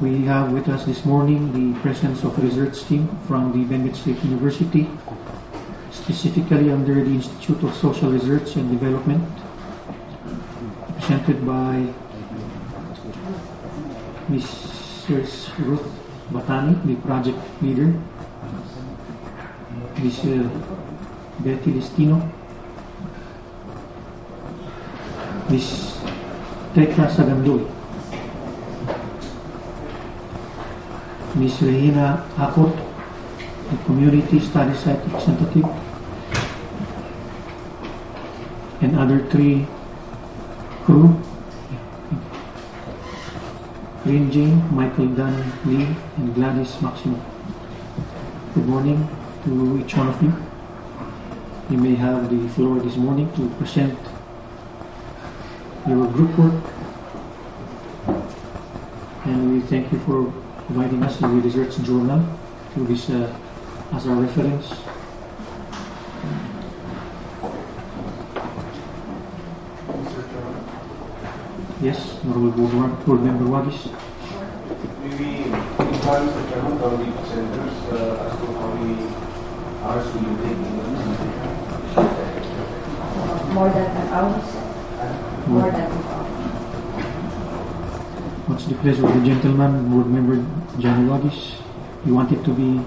We have with us this morning the presence of a research team from the Benguet State University, specifically under the Institute of Social Research and Development, presented by Mrs. Ruth Batani, the project leader, Ms. Betty Destino, Ms. Tekla Sagandoy, Ms. Regina Akot, the Community Study Site Representative, and other three crew, Green Jane, Michael Dunn Lee, and Gladys Maximo. Good morning to each one of you. You may have the floor this morning to present your group work, and we thank you for providing us with the research journal to this as our reference. Yes, Honorable Board Member Wagis. Maybe inform Mr. Chairman from the presenters as to how many hours will you take in the presentation? More than an hour, sir. More than an hour. What's the pleasure of the gentleman, Board Member Johnny Wagis? You want it to be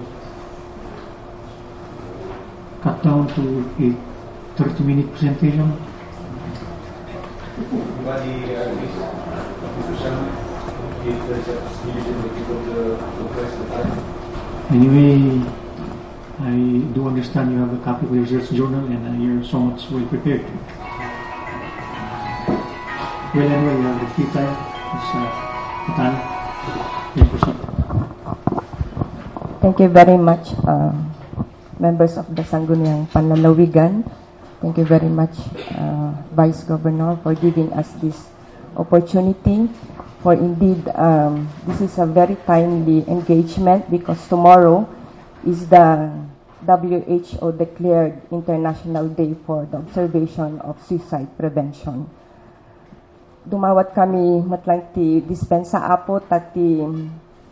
cut down to a 30-minute presentation? Anyway, I do understand you have a copy of the research journal and you're so much well prepared. Well, anyway, you have the free time. Patani, please proceed. Thank you very much, members of the Sangguniang Panlalawigan. Thank you very much, Vice Governor, for giving us this opportunity. For indeed, this is a very timely engagement because tomorrow is the WHO declared International Day for the Observation of Suicide Prevention. Dumawat kami matlang ti dispensa apo tati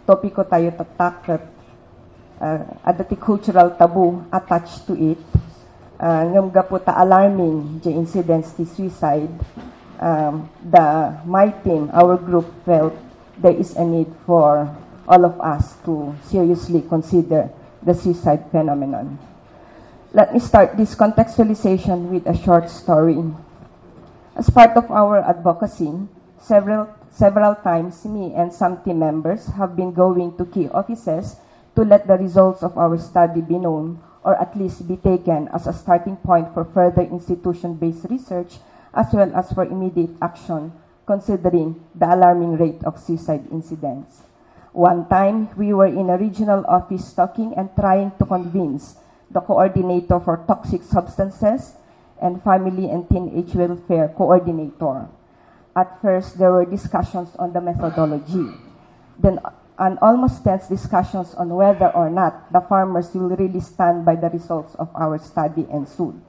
topiko tayo tatak adati cultural taboo attached to it. Ngam gapo ta alarming the incidents to suicide. My team, our group felt there is a need for all of us to seriously consider the suicide phenomenon. Let me start this contextualization with a short story. As part of our advocacy, several times me and some team members have been going to key offices to let the results of our study be known or at least be taken as a starting point for further institution-based research as well as for immediate action considering the alarming rate of suicide incidents. One time, we were in a regional office talking and trying to convince the coordinator for toxic substances and family and teenage welfare coordinator. At first, there were discussions on the methodology. Then, an almost tense discussions on whether or not the farmers will really stand by the results of our study ensued.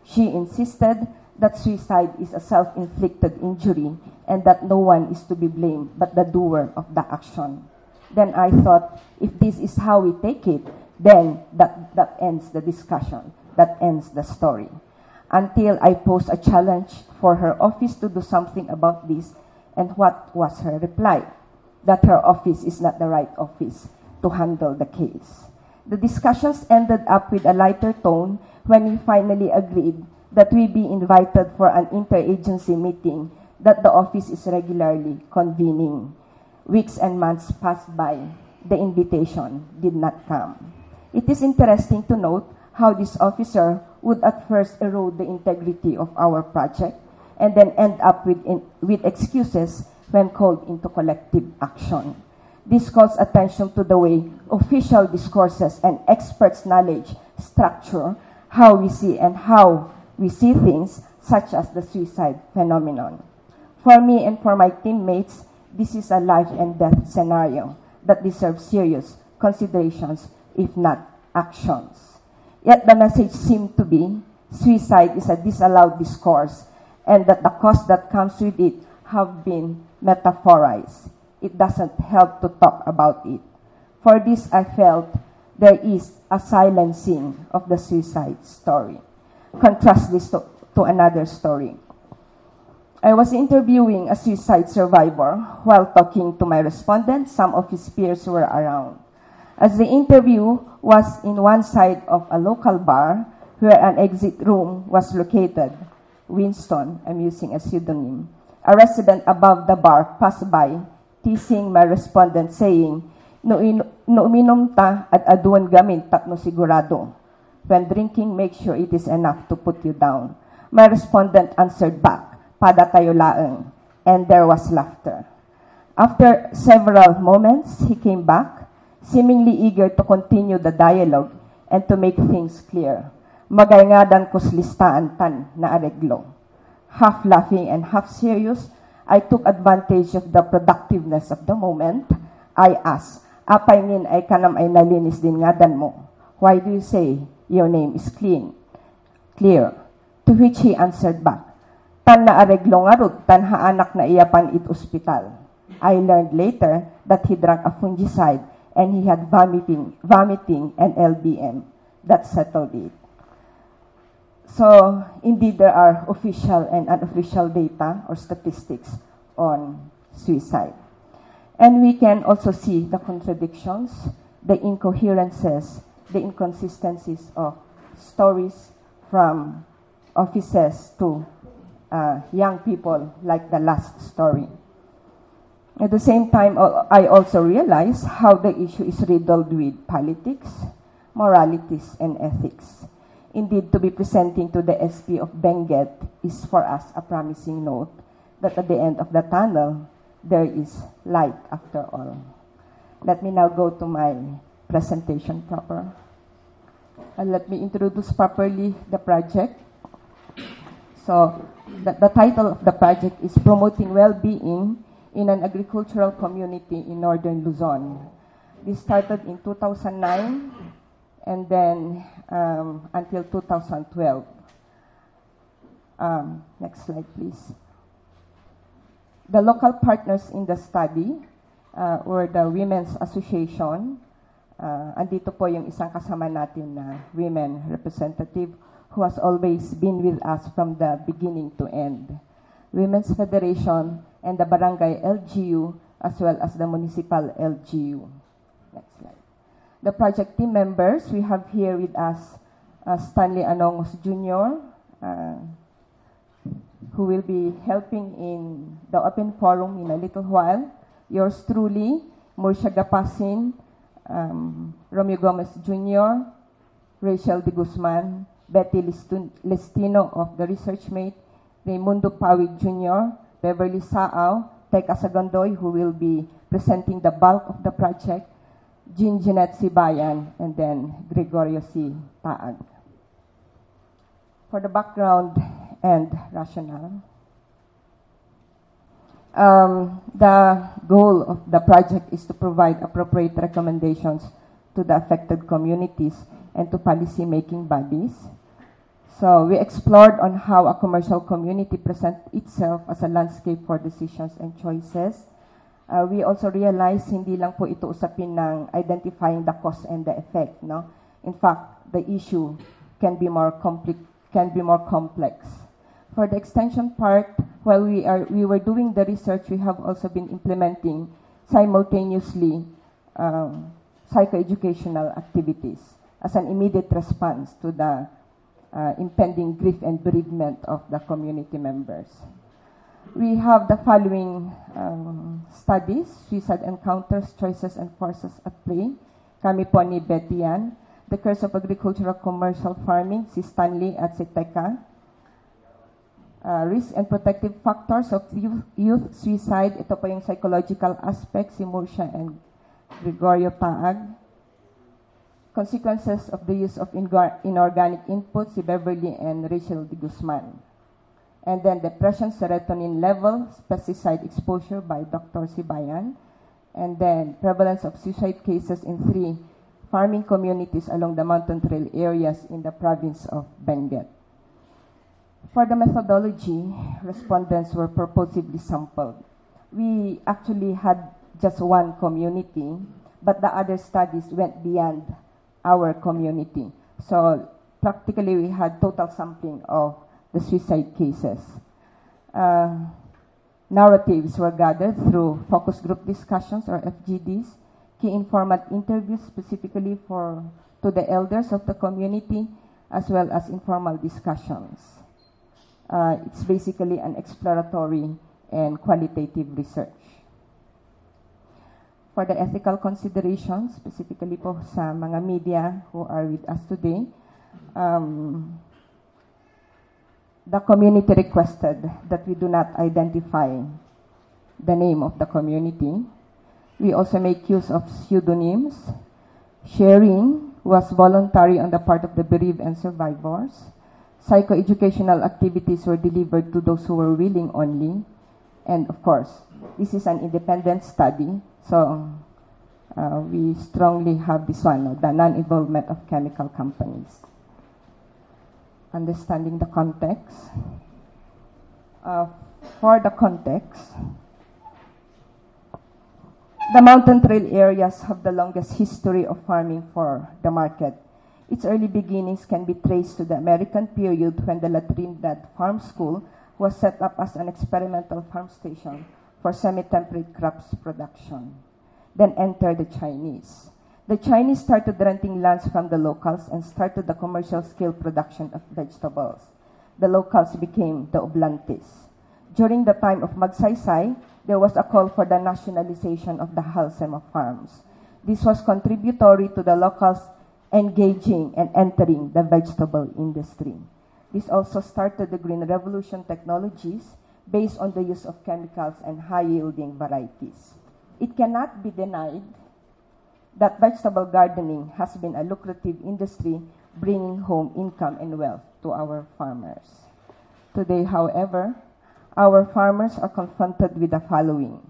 She insisted that suicide is a self-inflicted injury and that no one is to be blamed but the doer of the action. Then I thought, if this is how we take it, then that ends the discussion, that ends the story. Until I posed a challenge for her office to do something about this, and what was her reply? That her office is not the right office to handle the case. The discussions ended up with a lighter tone when we finally agreed that we be invited for an interagency meeting that the office is regularly convening. Weeks and months passed by. The invitation did not come. It is interesting to note how this officer would at first erode the integrity of our project and then end up with excuses when called into collective action. This calls attention to the way official discourses and experts' knowledge structure how we see things, such as the suicide phenomenon. For me and for my teammates, this is a life and death scenario that deserves serious considerations, if not actions. Yet the message seemed to be suicide is a disallowed discourse and that the costs that comes with it have been metaphorized. it doesn't help to talk about it. For this, I felt there is a silencing of the suicide story. Contrast this to another story. I was interviewing a suicide survivor. While talking to my respondent, some of his peers were around. As the interview was in one side of a local bar where an exit room was located, Winston, I'm using a pseudonym, a resident above the bar passed by, teasing my respondent, saying, no uminom ta at aduan gamin takno sigurado. When drinking, make sure it is enough to put you down. My respondent answered back, pada tayo laeng, and there was laughter. After several moments, he came back, seemingly eager to continue the dialogue and to make things clear. Magayngadan kus listaan tan na areglo. Half laughing and half serious, I took advantage of the productiveness of the moment. I asked, apay ngin ay kanam ay nalinis din ngadan mo. Why do you say your name is clear? To which he answered back, tan na areglo nga rod, tan haanak na iyapan it ospital. I learned later that he drank a fungicide and he had vomiting and LBM. That settled it. So, indeed, there are official and unofficial data or statistics on suicide. And we can also see the contradictions, the incoherences, the inconsistencies of stories from offices to young people, like the last story. At the same time, I also realize how the issue is riddled with politics, moralities, and ethics. Indeed, to be presenting to the SP of Benguet is for us a promising note that at the end of the tunnel, there is light after all. Let me now go to my presentation proper. And let me introduce properly the project. So, the title of the project is Promoting Well-Being in an Agricultural Community in Northern Luzon. This started in 2009 and then until 2012. Next slide, please. The local partners in the study were the Women's Association. Andito po yung isang kasama natin na women representative who has always been with us from the beginning to end. Women's Federation and the Barangay LGU as well as the Municipal LGU. Next slide. The project team members, we have here with us Stanley Anongos Jr., who will be helping in the open forum in a little while. Yours truly, Murcia Gapasin, Romeo Gomez Jr., Rachel De Guzman, Betty Lestino of the ResearchMate, Raimundo Pawig Jr., Beverly Saao, Teka Sagandoy, who will be presenting the bulk of the project, Jean Jeanette Sibayan, and then Gregorio C. Taag. For the background and rationale, the goal of the project is to provide appropriate recommendations to the affected communities and to policy-making bodies. So we explored on how a commercial community presents itself as a landscape for decisions and choices. We also realized hindi lang po ito usapin ng identifying the cause and the effect. No? In fact, the issue can be more complex. For the extension part, while we were doing the research, we have also been implementing simultaneously psychoeducational activities as an immediate response to the impending grief and bereavement of the community members. We have the following studies: Suicide Encounters, Choices and Forces at Play. Kami po ni Betty yan. The Curse of Agricultural Commercial Farming, si Stanley at si Teka. Risk and Protective Factors of Youth Suicide. Ito po yung psychological aspect, si Murcia and Gregorio Taag. Consequences of the use of inorganic inputs, si Beverly and Rachel De Guzman. And then depression, serotonin level, pesticide exposure by Dr. Sibayan. And then prevalence of suicide cases in 3 farming communities along the mountain trail areas in the province of Benguet. For the methodology, respondents were purposely sampled. We actually had just one community, but the other studies went beyond our community. So practically we had total sampling of the suicide cases. Narratives were gathered through focus group discussions or FGDs, key informant interviews specifically to the elders of the community, as well as informal discussions. It's basically an exploratory and qualitative research. For the ethical considerations, specifically po sa mga media who are with us today, the community requested that we do not identify the name of the community. We also make use of pseudonyms. Sharing was voluntary on the part of the bereaved and survivors. Psychoeducational activities were delivered to those who were willing only. And of course, this is an independent study, so we strongly have this one, the non-involvement of chemical companies. Understanding the context. For the context, the mountain trail areas have the longest history of farming for the market. Its early beginnings can be traced to the American period when the La Trinidad Farm School was set up as an experimental farm station for semi-temperate crops production. Then entered the Chinese. The Chinese started renting lands from the locals and started the commercial scale production of vegetables. The locals became the Oblantes. During the time of Magsaysay, there was a call for the nationalization of the Halsema farms. This was contributory to the locals engaging and entering the vegetable industry. This also started the Green Revolution technologies based on the use of chemicals and high-yielding varieties. It cannot be denied that vegetable gardening has been a lucrative industry, bringing home income and wealth to our farmers. Today, however, our farmers are confronted with the following.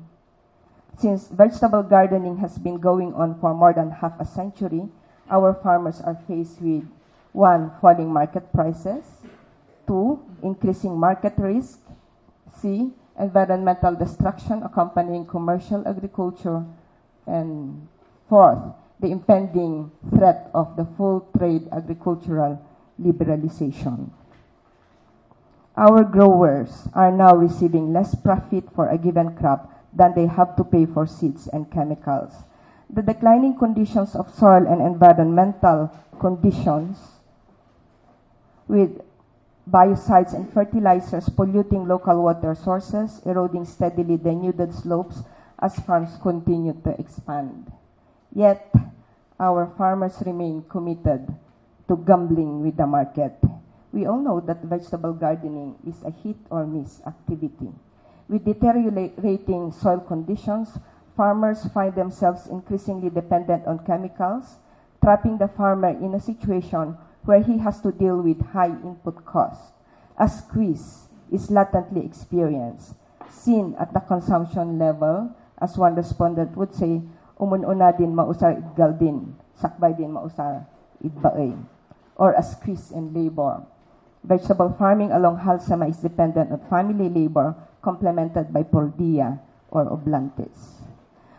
Since vegetable gardening has been going on for more than half a century, our farmers are faced with 1. Falling market prices, 2. Increasing market risk, C. Environmental destruction accompanying commercial agriculture, and 4th, the impending threat of the full trade agricultural liberalization. Our growers are now receiving less profit for a given crop than they have to pay for seeds and chemicals. The declining conditions of soil and environmental conditions with biocides and fertilizers polluting local water sources, eroding steadily denuded slopes as farms continue to expand. Yet, our farmers remain committed to gambling with the market. We all know that vegetable gardening is a hit or miss activity. With deteriorating soil conditions, farmers find themselves increasingly dependent on chemicals, trapping the farmer in a situation where he has to deal with high input costs. A squeeze is latently experienced, seen at the consumption level, as one respondent would say, umun-una din mausar idgal din, sakbay din mausar idbaay, or a squeeze in labor. Vegetable farming along Halsema is dependent on family labor complemented by pordia or oblantes.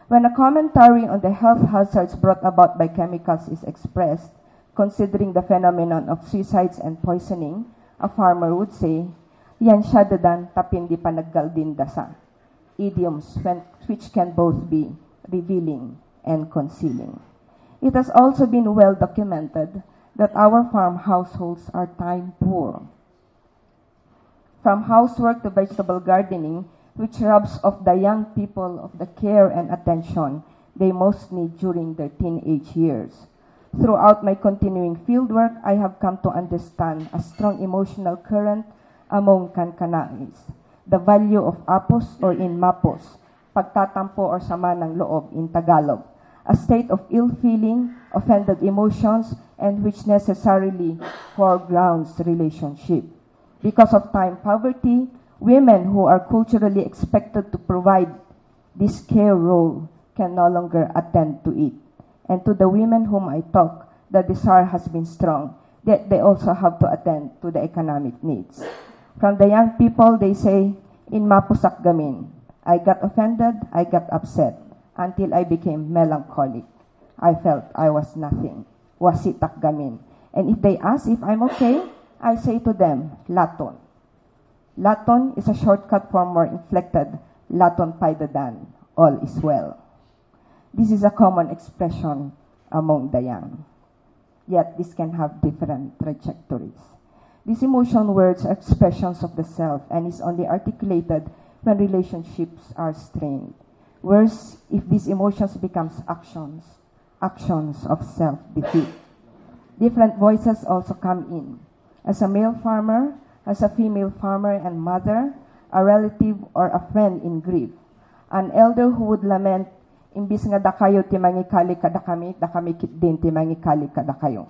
When a commentary on the health hazards brought about by chemicals is expressed, considering the phenomenon of suicides and poisoning, a farmer would say, yan siya dadan tapin di panaggal din dasa. Idioms which can both be revealing and concealing. It has also been well documented that our farm households are time poor. From housework to vegetable gardening, which robs of the young people of the care and attention they most need during their teenage years. Throughout my continuing fieldwork, I have come to understand a strong emotional current among Kankanais. The value of apos or in mapos, pagtatampo or sama ng loob in Tagalog, a state of ill feeling, offended emotions, and which necessarily foregrounds relationship. Because of time poverty, women who are culturally expected to provide this care role can no longer attend to it. And to the women whom I talk, the desire has been strong, that they also have to attend to the economic needs. From the young people, they say, in mapusak gamin. I got offended, I got upset. until I became melancholic. I felt I was nothing. Wasitak gamin. And if they ask if I'm okay, I say to them, laton. Laton is a shortcut for more inflected laton paidadan, all is well. This is a common expression among the young. Yet this can have different trajectories. These emotion words are expressions of the self and is only articulated when relationships are strained. Worse, if these emotions becomes actions of self-defeat. Different voices also come in. As a male farmer, as a female farmer and mother, a relative or a friend in grief, an elder who would lament, imbis nga da kayo ti mangikali kada kami, da kami kit din ti mangikali kada kayo.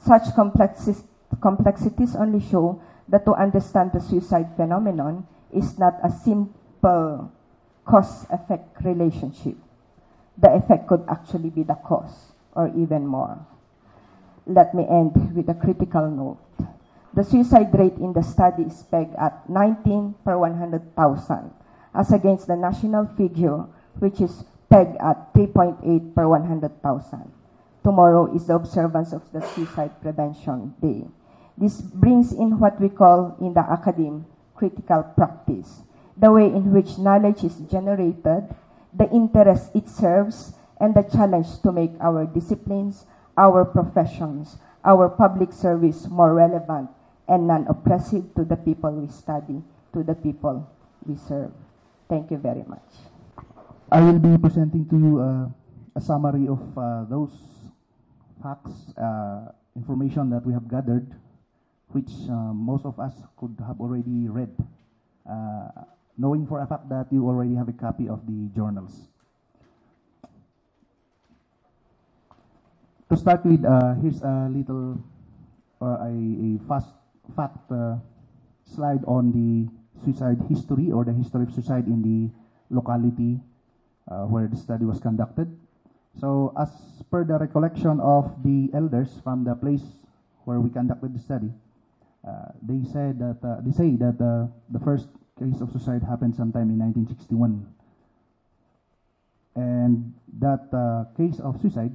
Such complexities only show that to understand the suicide phenomenon is not a simple cause-effect relationship. The effect could actually be the cause, or even more. Let me end with a critical note. The suicide rate in the study is pegged at 19 per 100,000, as against the national figure, which is pegged at 3.8 per 100,000. Tomorrow is the observance of the Suicide Prevention Day. This brings in what we call in the academe critical practice, the way in which knowledge is generated, the interest it serves, and the challenge to make our disciplines, our professions, our public service more relevant and non-oppressive to the people we study, to the people we serve. Thank you very much. I will be presenting to you a summary of those facts, information that we have gathered, which most of us could have already read, knowing for a fact that you already have a copy of the journals. To start with, here's a little or a fast fact slide on the suicide history or the history of suicide in the locality where the study was conducted. So as per the recollection of the elders from the place where we conducted the study, they say that the first case of suicide happened sometime in 1961, and that case of suicide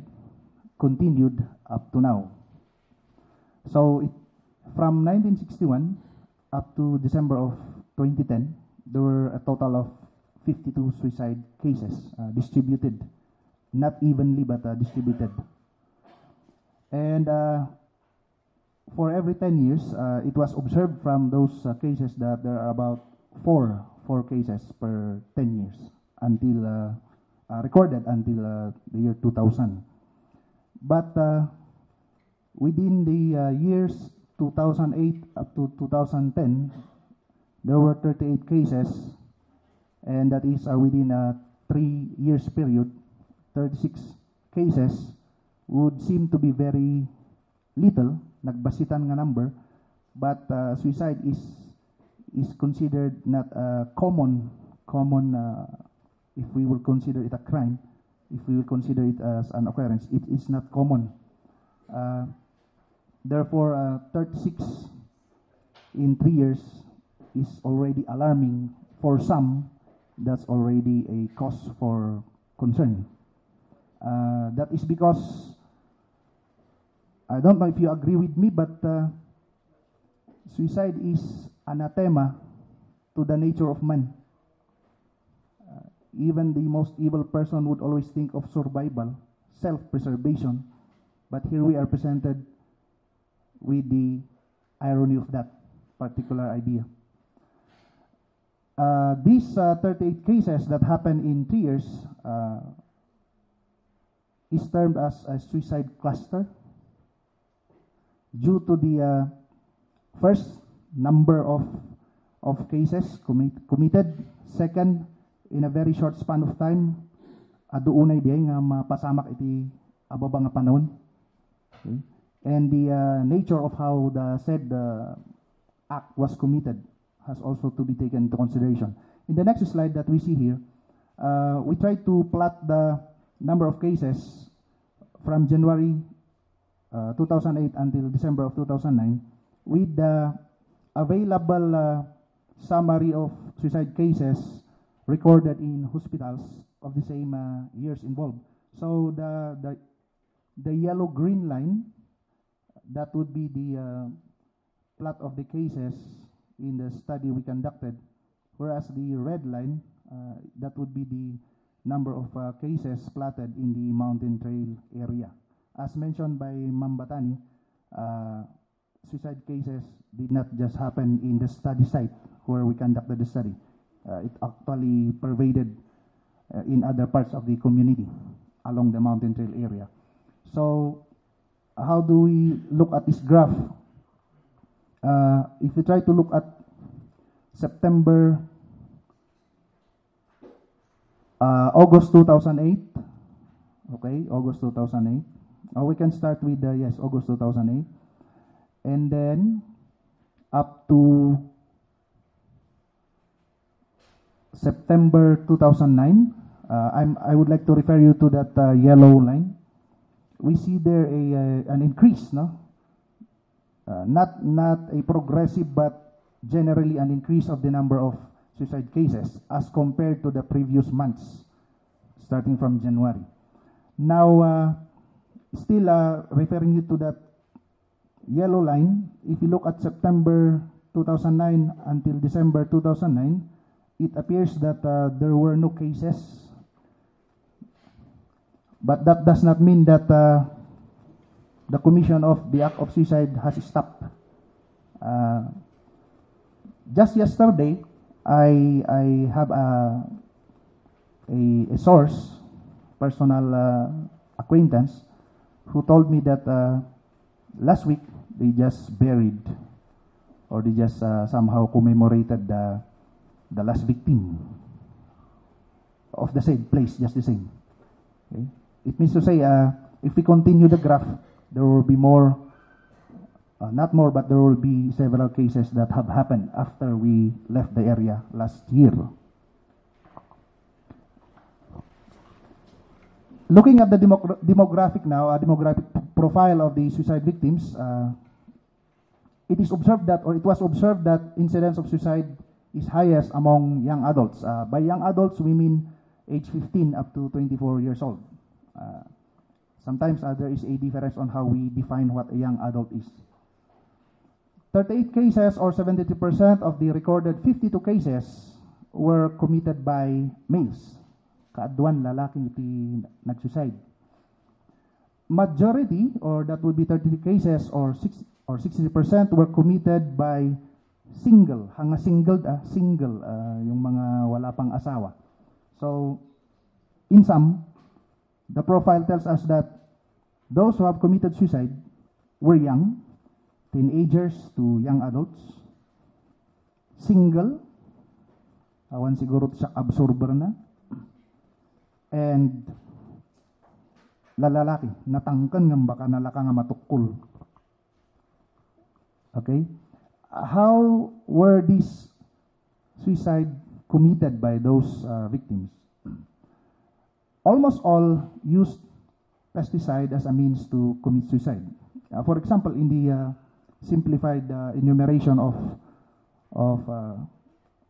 continued up to now. So from 1961 up to December of 2010, there were a total of 52 suicide cases distributed, not evenly but distributed. And for every 10 years, it was observed from those cases that there are about four cases per 10 years until recorded until the year 2000. But within the years 2008 up to 2010, there were 38 cases, and that is within a 3 years period. 36 cases would seem to be very little, nagbasitan nga number, but suicide is considered not common if we will consider it a crime. If we will consider it as an occurrence, it is not common. Therefore, 36 in 3 years is already alarming. For some, that's already a cause for concern. That is because, I don't know if you agree with me, but suicide is anathema to the nature of man. Even the most evil person would always think of survival, self-preservation, but here we are presented with the irony of that particular idea. These 38 cases that happened in 3 years is termed as a suicide cluster due to the first number of cases committed. Second, in a very short span of time, aduunay diay nga mapasamak iti ababa nga panahon. Okay? And the nature of how the said act was committed has also to be taken into consideration. In the next slide that we see here, we try to plot the number of cases from January 2008 until December of 2009 with the available summary of suicide cases recorded in hospitals of the same years involved. So the yellow-green line, that would be the plot of the cases in the study we conducted, whereas the red line, that would be the number of cases plotted in the mountain trail area. As mentioned by Ma'am Batani, suicide cases did not just happen in the study site where we conducted the study. It actually pervaded in other parts of the community along the mountain trail area. So how do we look at this graph? If you try to look at August 2008, okay, August 2008. We can start with, yes, August 2008. And then up to September 2009, I would like to refer you to that yellow line. We see there an increase, no? Not a progressive, but generally an increase of the number of suicide cases as compared to the previous months, starting from January. Now, still referring you to that yellow line, if you look at September 2009 until December 2009, it appears that there were no cases. But that does not mean that the commission of the act of suicide has stopped. Just yesterday, I have a source, personal acquaintance, who told me that last week they just buried, or they just somehow commemorated the last victim of the same place, just the same. Okay? It means to say, if we continue the graph, there will be more, not more, but there will be several cases that have happened after we left the area last year. Looking at the demographic now, demographic profile of the suicide victims, it is observed that, or it was observed that incidence of suicide is highest among young adults. By young adults, we mean age 15 up to 24 years old. Sometimes there is a difference on how we define what a young adult is. 38 cases, or 73% of the recorded 52 cases, were committed by males. Kaaduan lalaking iti nag-suicide. Majority, or that would be 30 cases, or 60%, were committed by single, single, yung mga wala pang asawa. So, in sum, the profile tells us that those who have committed suicide were young, teenagers to young adults, single, awan siguro sa absorber na, and lalaki, natangkan ng baka nalaka nga matukul. Okay? How were these suicide committed by those victims? Almost all used pesticide as a means to commit suicide. For example, in the simplified enumeration of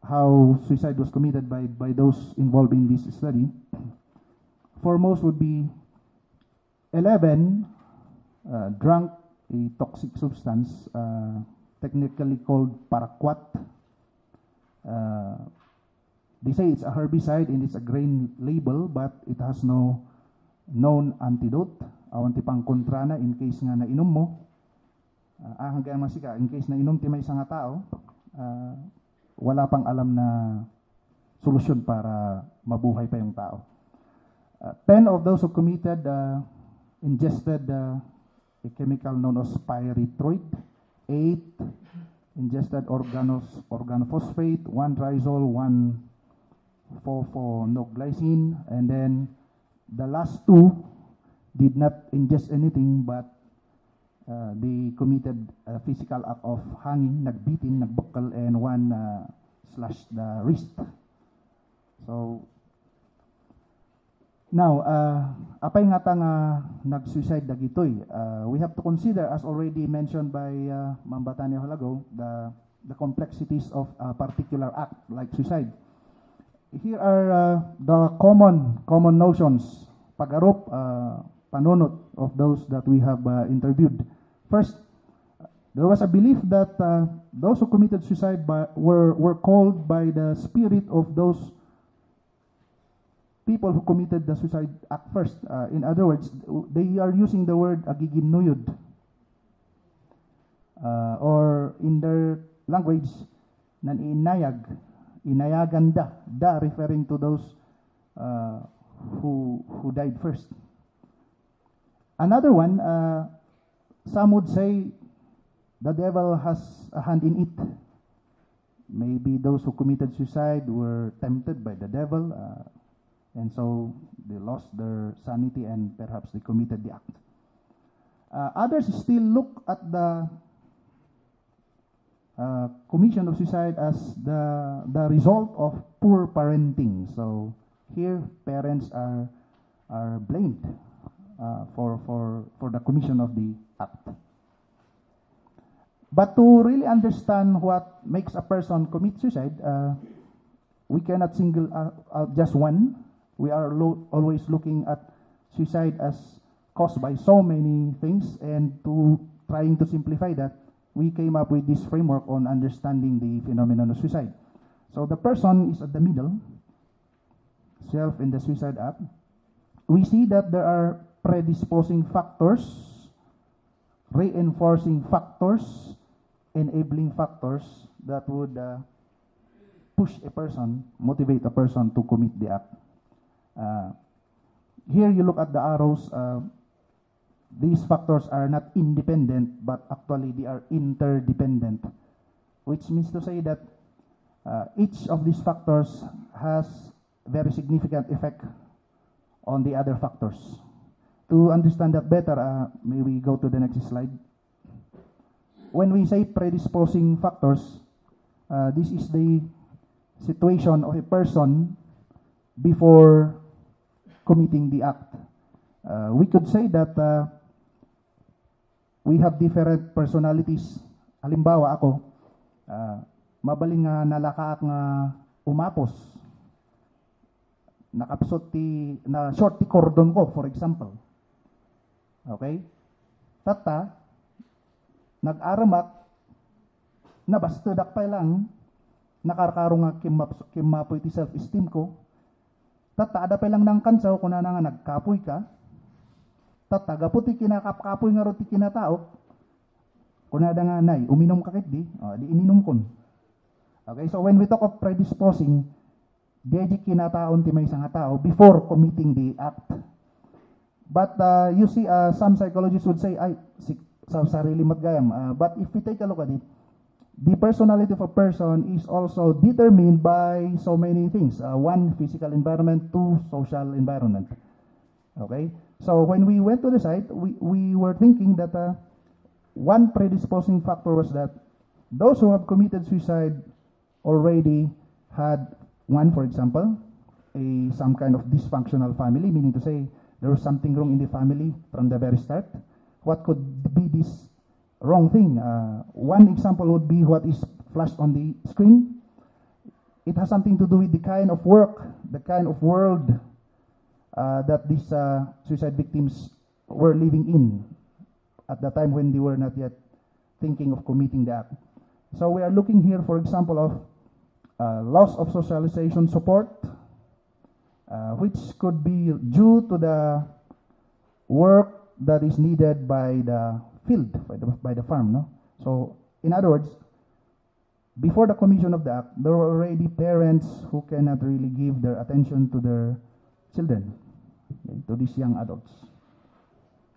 how suicide was committed by those involved in this study, foremost would be 11 drank a toxic substance, technically called paraquat. They say it's a herbicide and it's a grain label, but it has no known antidote. Awan ti pang kontra na in case nga nainom mo. Hanggang masika, in case nainom ti may isang tao, wala pang alam na solusyon para mabuhay pa yung tao. 10 of those who committed ingested a chemical known as pyrethroid. 8 ingested organophosphate, 1 trizol, 1 4,4-noglycine, and then the last 2 did not ingest anything, but they committed a physical act of hanging, nagbitin, nagbukal, and 1 slashed the wrist. So now, apay nga ta nga nag-suicide dagitoy. We have to consider, as already mentioned by Ma'am Batani a while ago, the complexities of a particular act like suicide. here are the common notions, pag-arop, panunot of those that we have interviewed. First, there was a belief that those who committed suicide were called by the spirit of those people who committed the suicide act first. In other words, they are using the word agiginuyod, or in their language, naninayag, inayagan da referring to those who died first. Another one, some would say the devil has a hand in it. Maybe those who committed suicide were tempted by the devil, and so they lost their sanity and perhaps they committed the act. Others still look at the commission of suicide as the result of poor parenting. So here parents are blamed for the commission of the act. But to really understand what makes a person commit suicide, we cannot single out just one. We are always looking at suicide as caused by so many things, and trying to simplify that, we came up with this framework on understanding the phenomenon of suicide. So the person is at the middle, self in the suicide act. We see that there are predisposing factors, reinforcing factors, enabling factors that would push a person, motivate a person to commit the act. Here you look at the arrows. These factors are not independent, but actually they are interdependent, which means to say that each of these factors has very significant effect on the other factors. To understand that better, may we go to the next slide. When we say predisposing factors, this is the situation of a person before committing the act. We could say that we have different personalities. Halimbawa ako, mabaling nga nalakaak nga umapos. Nakapsot na short ti cordon ko, for example. Okay? Tata, nag-aramak, nabastadak pa lang, nakarkaro nga kimapoy ti self-esteem ko. Tata, ada pa lang ng kansaw, kung na nga nagkapoy ka. Tata, gaputi kinakapkapoy nga roti kinataok, kung na nga nay, uminom kakit di ininom kon. Okay, so when we talk of predisposing, di kinataon ti may isang tao before committing the act. But you see, some psychologists would say, ay, sa sarili matgayam. But if we take a look at it, the personality of a person is also determined by so many things. One, physical environment. Two, social environment. Okay? So when we went to the site, we were thinking that one predisposing factor was that those who have committed suicide already had, one, for example, some kind of dysfunctional family, meaning to say there was something wrong in the family from the very start. What could be this wrong thing? One example would be what is flashed on the screen. It has something to do with the kind of work, the kind of world that these suicide victims were living in at the time when they were not yet thinking of committing the act. So we are looking here, for example, of loss of socialization support, which could be due to the work that is needed by the field, by the farm. No? So, in other words, before the commission of the act, there were already parents who cannot really give their attention to their children, okay, to these young adults.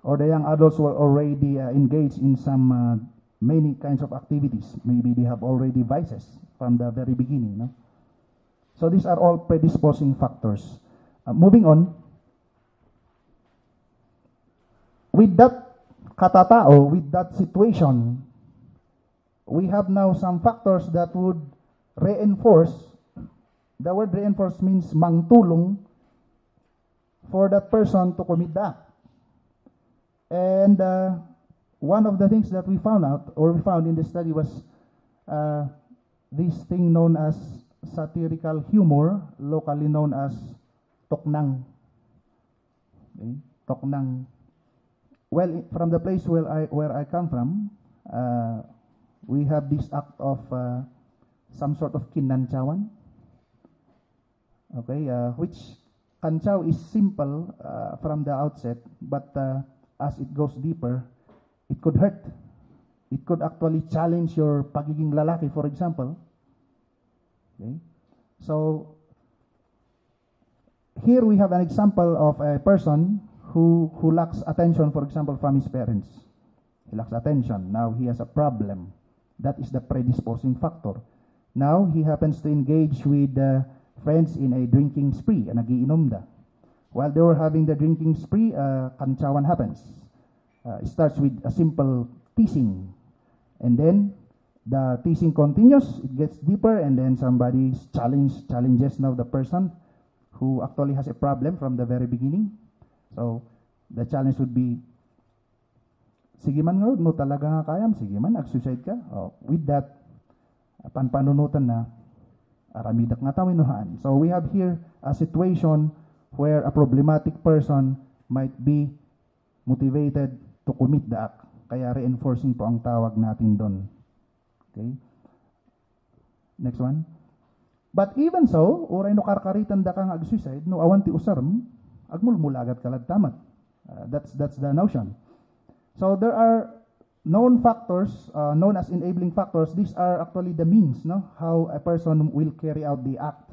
Or the young adults were already engaged in some many kinds of activities. Maybe they have already vices from the very beginning. No? So these are all predisposing factors. Moving on, with that katatao, with that situation, we have now some factors that would reinforce. The word reinforce means mangtulong for that person to commit the act. And one of the things that we found out, or we found in the study, was this thing known as satirical humor, locally known as toknang. Okay? Toknang. Well, from the place where I come from, we have this act of some sort of kinanchawan. Okay, which kanchaw is simple from the outset, but as it goes deeper, it could hurt. It could actually challenge your pagiging lalaki, for example. Okay, so here we have an example of a person who lacks attention, for example, from his parents. He lacks attention. Now he has a problem. That is the predisposing factor. Now he happens to engage with friends in a drinking spree, nagiinom da. While they were having the drinking spree, kantsawan happens. It starts with a simple teasing, and then the teasing continues, it gets deeper, and then somebody challenges now the person who actually has a problem from the very beginning. So the challenge would be, sige man nga, no talaga nga kayam, sige man, ag-suicide ka. With that, panpanunutan na, aramidak nga tawinuhaan. So we have here a situation where a problematic person might be motivated to commit the act. Kaya reinforcing po ang tawag natin doon. Okay? Next one. But even so, uray no karkaritan da kang ag-suicide, no awan ti usarm, agmulmulagat kalad tamat. That's the notion. So there are known factors, known as enabling factors. These are actually the means, no, how a person will carry out the act.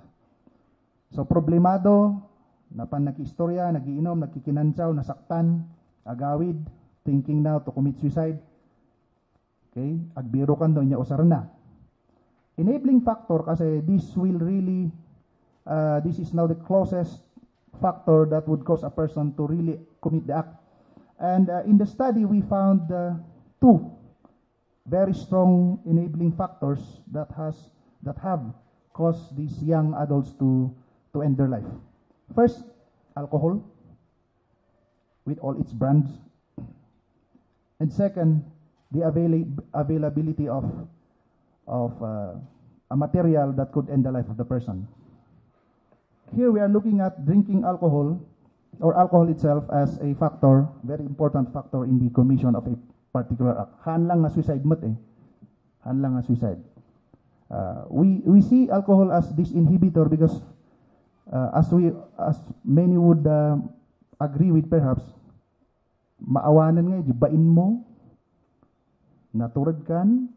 So problemado, napan nakistorya, nagiinom, nakikinantsaw, nasaktan, agawid, thinking now to commit suicide. Okay, agbiro kan do niya usar na. Enabling factor kasi this will really, this is now the closest factor that would cause a person to really commit the act. And in the study, we found two very strong enabling factors that have caused these young adults to end their life. First, alcohol, with all its brands, and second, the availability of a material that could end the life of the person. Here we are looking at drinking alcohol, or alcohol itself, as a factor, very important factor in the commission of a particular act. Hanlang nga suicide mat eh. Hanlang nga suicide. We see alcohol as this inhibitor because as many would agree with perhaps, maawanan nga, gibain mo, naturad kan,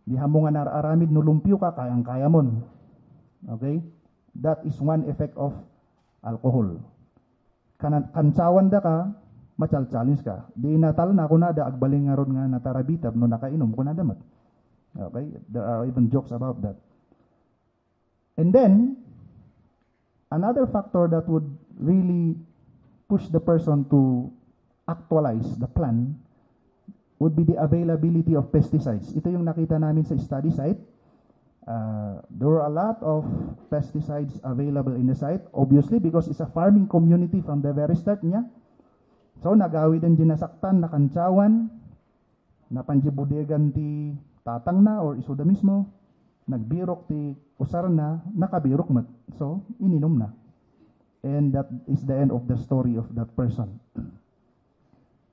di hamo nga nararamid, nulumpyo ka, kayang-kaya mon. Okay? That is one effect of alcohol. Kansawan da ka, machal-challenge ka. Di natal na ako na da, agbaling nga ron nga natarabitab, no nakainom ko na damat. Okay? There are even jokes about that. And then, another factor that would really push the person to actualize the plan would be the availability of pesticides. Ito yung nakita namin sa study site. There were a lot of pesticides available in the site, obviously because it's a farming community from the very start niya. So nagawid ang dinasaktan na kantsawan, napanjibudegan ti tatang na or isuda mismo, nagbirok ti usar na, nakabirok mat. So ininom na. And that is the end of the story of that person.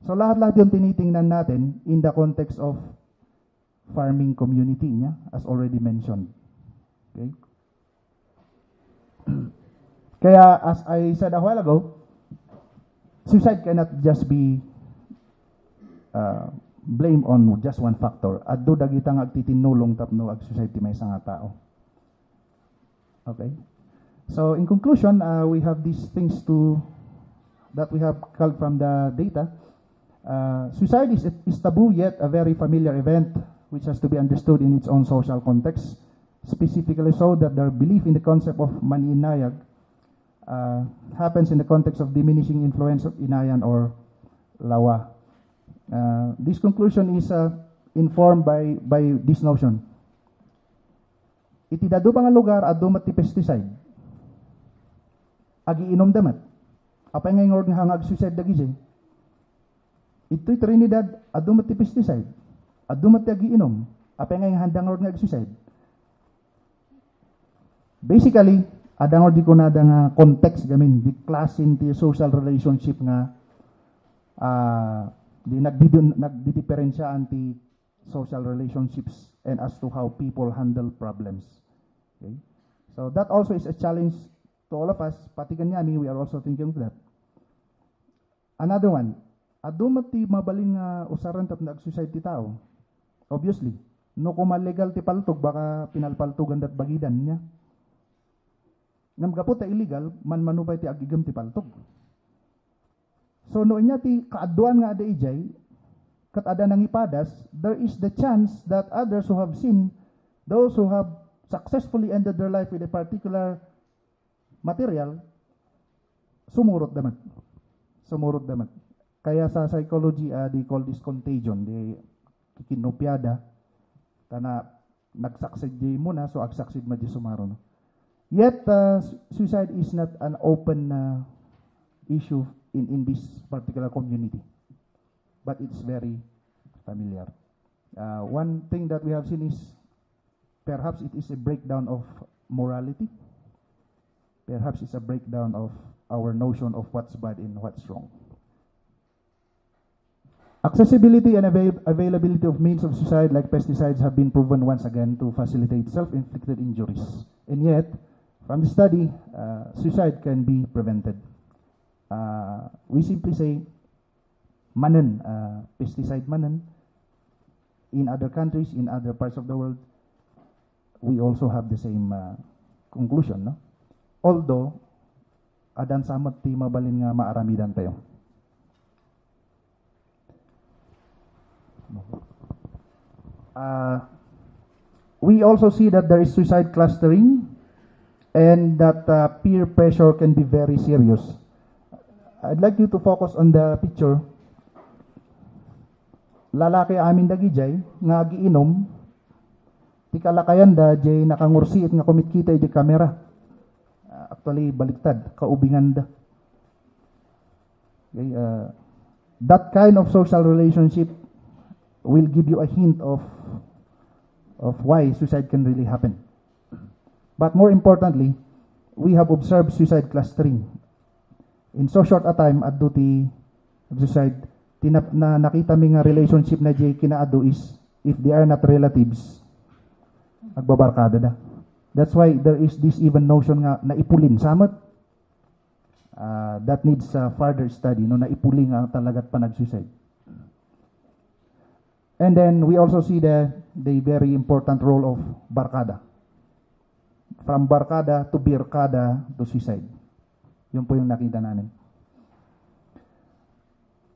So lahat-lahat yung tinitingnan natin in the context of farming community niya, as already mentioned. Okay? Kaya, as I said a while ago, suicide cannot just be blamed on just one factor. Addo dagitang agtitinulong tapno ag suicide ti maysa nga tao. Okay? So, in conclusion, we have these things that we have culled from the data. Suicide is taboo, yet a very familiar event which has to be understood in its own social context, specifically so that their belief in the concept of maninayag happens in the context of diminishing influence of inayan or lawa. This conclusion is informed by this notion. Iti dadu nga lugar adu mat ti pesticide. Agi inom damat. Apay nga ngorg nga hangag suicide dagiti. Ito'y Trinidad adu mat ti pesticide. Adu mat ti agi inom. Apay nga handang ngorg nga suicide. Basically, adang di ko na nga context gamin, di klasin ti social relationship nga di nagdidiferensyaan ti social relationships and as to how people handle problems. Okay? So that also is a challenge to all of us. Pati kanyami, we are also thinking of that. Another one, adumat ti mabaling usaran tap nag-suicide ti tao. Obviously, no kung malegal ti paltog, baka pinalpaltugan dat bagidan niya. Namgapot ta illegal, manupay ti agigam ti paltog. So noon niya ti kaaduan nga ada ijay, kat ada nang ipadas, there is the chance that others who have seen, those who have successfully ended their life with a particular material, sumurot damat. Sumurot damat. Kaya sa psychology, they call this contagion. Di kikinopyada, kana nagsaksid di muna, so agsaksid ma di sumaro. No? Yet, suicide is not an open issue in this particular community. But it's very familiar. One thing that we have seen is perhaps it is a breakdown of morality. Perhaps it's a breakdown of our notion of what's bad and what's wrong. Accessibility and availability of means of suicide like pesticides have been proven once again to facilitate self-inflicted injuries. And yet, from the study, suicide can be prevented. We simply say, manan, pesticide manan. In other countries, in other parts of the world, we also have the same conclusion. No? Although, adan samot ti mabalin nga maaramidan tayo. We also see that there is suicide clustering and that peer pressure can be very serious. I'd like you to focus on the picture. Lalaki amin dagi jay nga giinom ti kalakayan da jay nakangursiit nga kumikita di kamera. Actually baliktad, kaubingan da. Okay, that kind of social relationship will give you a hint of why suicide can really happen. But more importantly, we have observed suicide clustering. In so short a time, adto ti suicide, na nakita mi nga relationship na jay kinaado is, if they are not relatives, agbabarkada da. That's why there is this even notion nga naipulin. Samot, that needs further study, no, naipulin nga talagat pa nag-suicide. And then we also see the very important role of barkada. From barkada to birkada to suicide. Yun po yung nakita namin.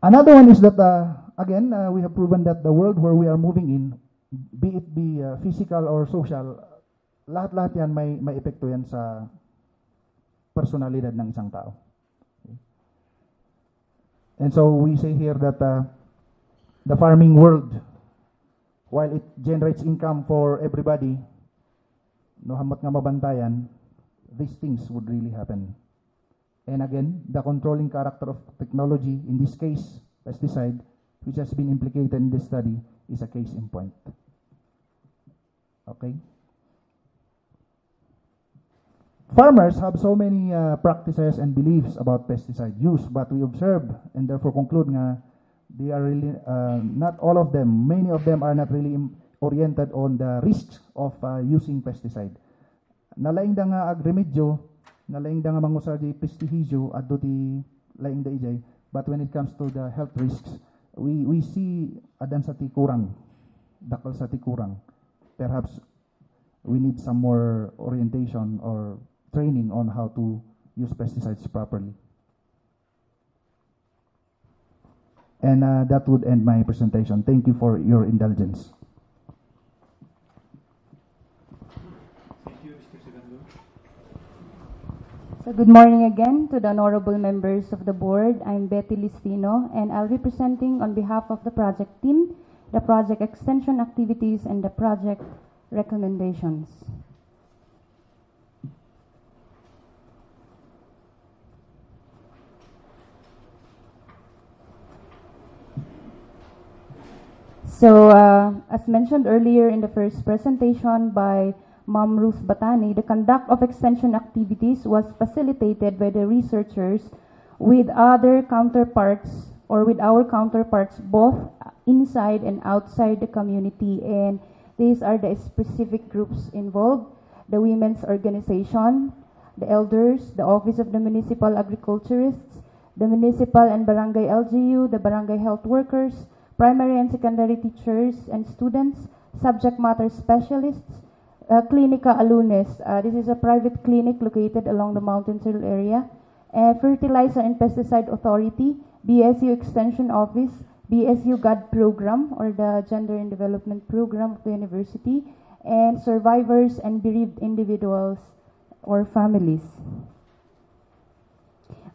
Another one is that, again, we have proven that the world where we are moving in, be it physical or social, lahat-lahat yan may epekto yan sa personalidad ng isang tao. Okay. And so we say here that the farming world, while it generates income for everybody, no hamot nga mabantayan, these things would really happen. And again, the controlling character of technology, in this case, pesticide, which has been implicated in this study, is a case in point. Okay? Farmers have so many practices and beliefs about pesticide use, but we observe and therefore conclude nga they are really, not all of them, many of them are not really oriented on the risks of using pesticide. Nalaing da nga agremedyo, nalaing da nga mangusar di pestihisyo, adto ti laing da ijay, but when it comes to the health risks, we see adan sa ti kurang, dakal sa ti kurang. Perhaps we need some more orientation or training on how to use pesticides properly. And that would end my presentation. Thank you for your indulgence. Thank you, Mr. Segundo. So good morning again to the honorable members of the board. I'm Betty Listino, and I'll be presenting on behalf of the project team, the project extension activities, and the project recommendations. So, as mentioned earlier in the first presentation by Ma'am Ruth Batani, the conduct of extension activities was facilitated by the researchers with other counterparts or with our counterparts both inside and outside the community. And these are the specific groups involved: the women's organization, the elders, the Office of the Municipal Agriculturists, the municipal and barangay LGU, the barangay health workers, primary and secondary teachers and students, subject matter specialists, Clinica Alunes. This is a private clinic located along the Mountain Trail area. Fertilizer and Pesticide Authority, BSU Extension Office, BSU GAD Program, or the Gender and Development Program of the university, and survivors and bereaved individuals or families.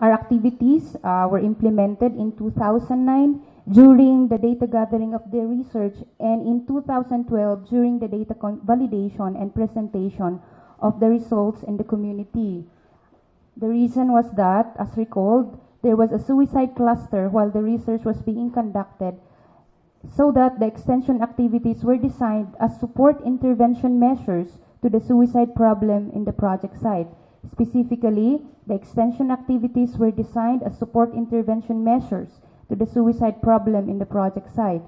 Our activities were implemented in 2009 during the data gathering of the research, and in 2012 during the data validation and presentation of the results in the community. The reason was that, as recalled, there was a suicide cluster while the research was being conducted, so that the extension activities were designed as support intervention measures to the suicide problem in the project site. Specifically, the extension activities were designed as support intervention measures to the suicide problem in the project site.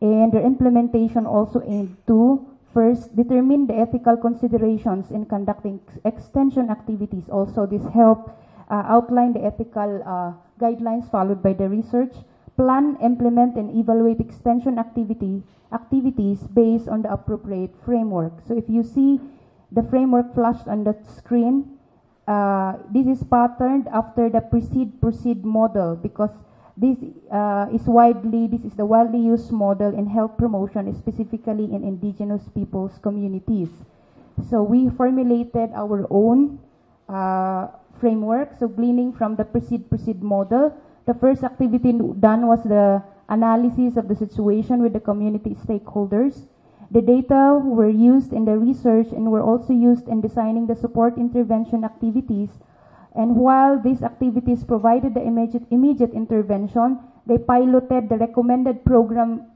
And their implementation also aimed to, first, determine the ethical considerations in conducting extension activities. Also, this helped outline the ethical guidelines followed by the research, plan, implement, and evaluate extension activities based on the appropriate framework. So if you see the framework flashed on the screen, this is patterned after the proceed model, because this is the widely used model in health promotion, specifically in indigenous peoples' communities. So we formulated our own framework. So gleaning from the proceed model, the first activity done was the analysis of the situation with the community stakeholders. The data were used in the research and were also used in designing the support intervention activities. And while these activities provided the immediate intervention, they piloted the recommended program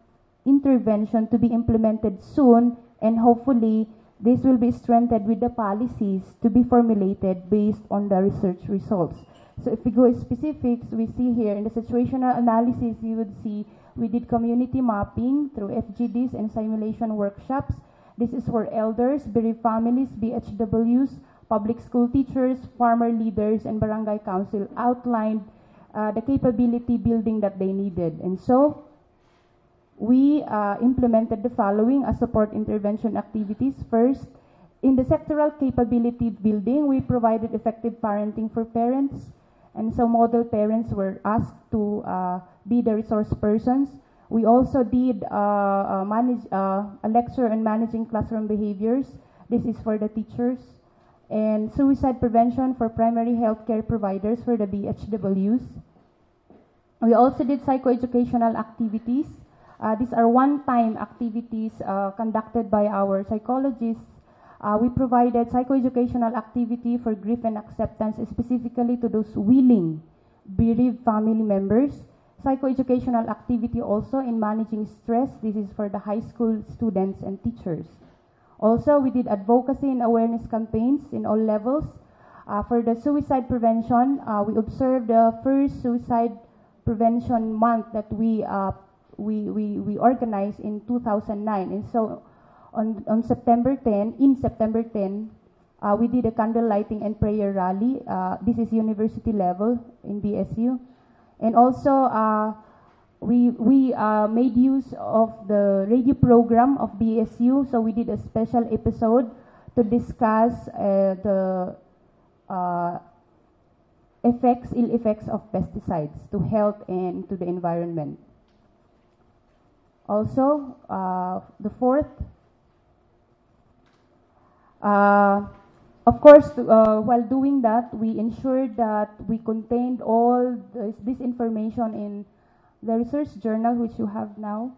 intervention to be implemented soon, and hopefully this will be strengthened with the policies to be formulated based on the research results. So if we go specifics, we see here in the situational analysis, you would see we did community mapping through FGDs and simulation workshops. This is for elders, bereaved families, BHWs, public school teachers, farmer leaders, and barangay council outlined the capability building that they needed. And so we implemented the following as support intervention activities. First, in the sectoral capability building, we provided effective parenting for parents, and so model parents were asked to be the resource persons. We also did a lecture on managing classroom behaviors. This is for the teachers. And suicide prevention for primary healthcare providers for the BHWs. We also did psychoeducational activities. These are one-time activities conducted by our psychologists. We provided psychoeducational activity for grief and acceptance, specifically to those willing bereaved family members. Psychoeducational activity also in managing stress. This is for the high school students and teachers. Also, we did advocacy and awareness campaigns in all levels. For the suicide prevention, we observed the first suicide prevention month that we organized in 2009. And so on September 10, we did a candle lighting and prayer rally. This is university level in BSU. And also, we made use of the radio program of BSU. So we did a special episode to discuss the ill effects of pesticides to health and to the environment. Also, the fourth, of course, while doing that, we ensured that we contained all this information in the research journal, which you have now.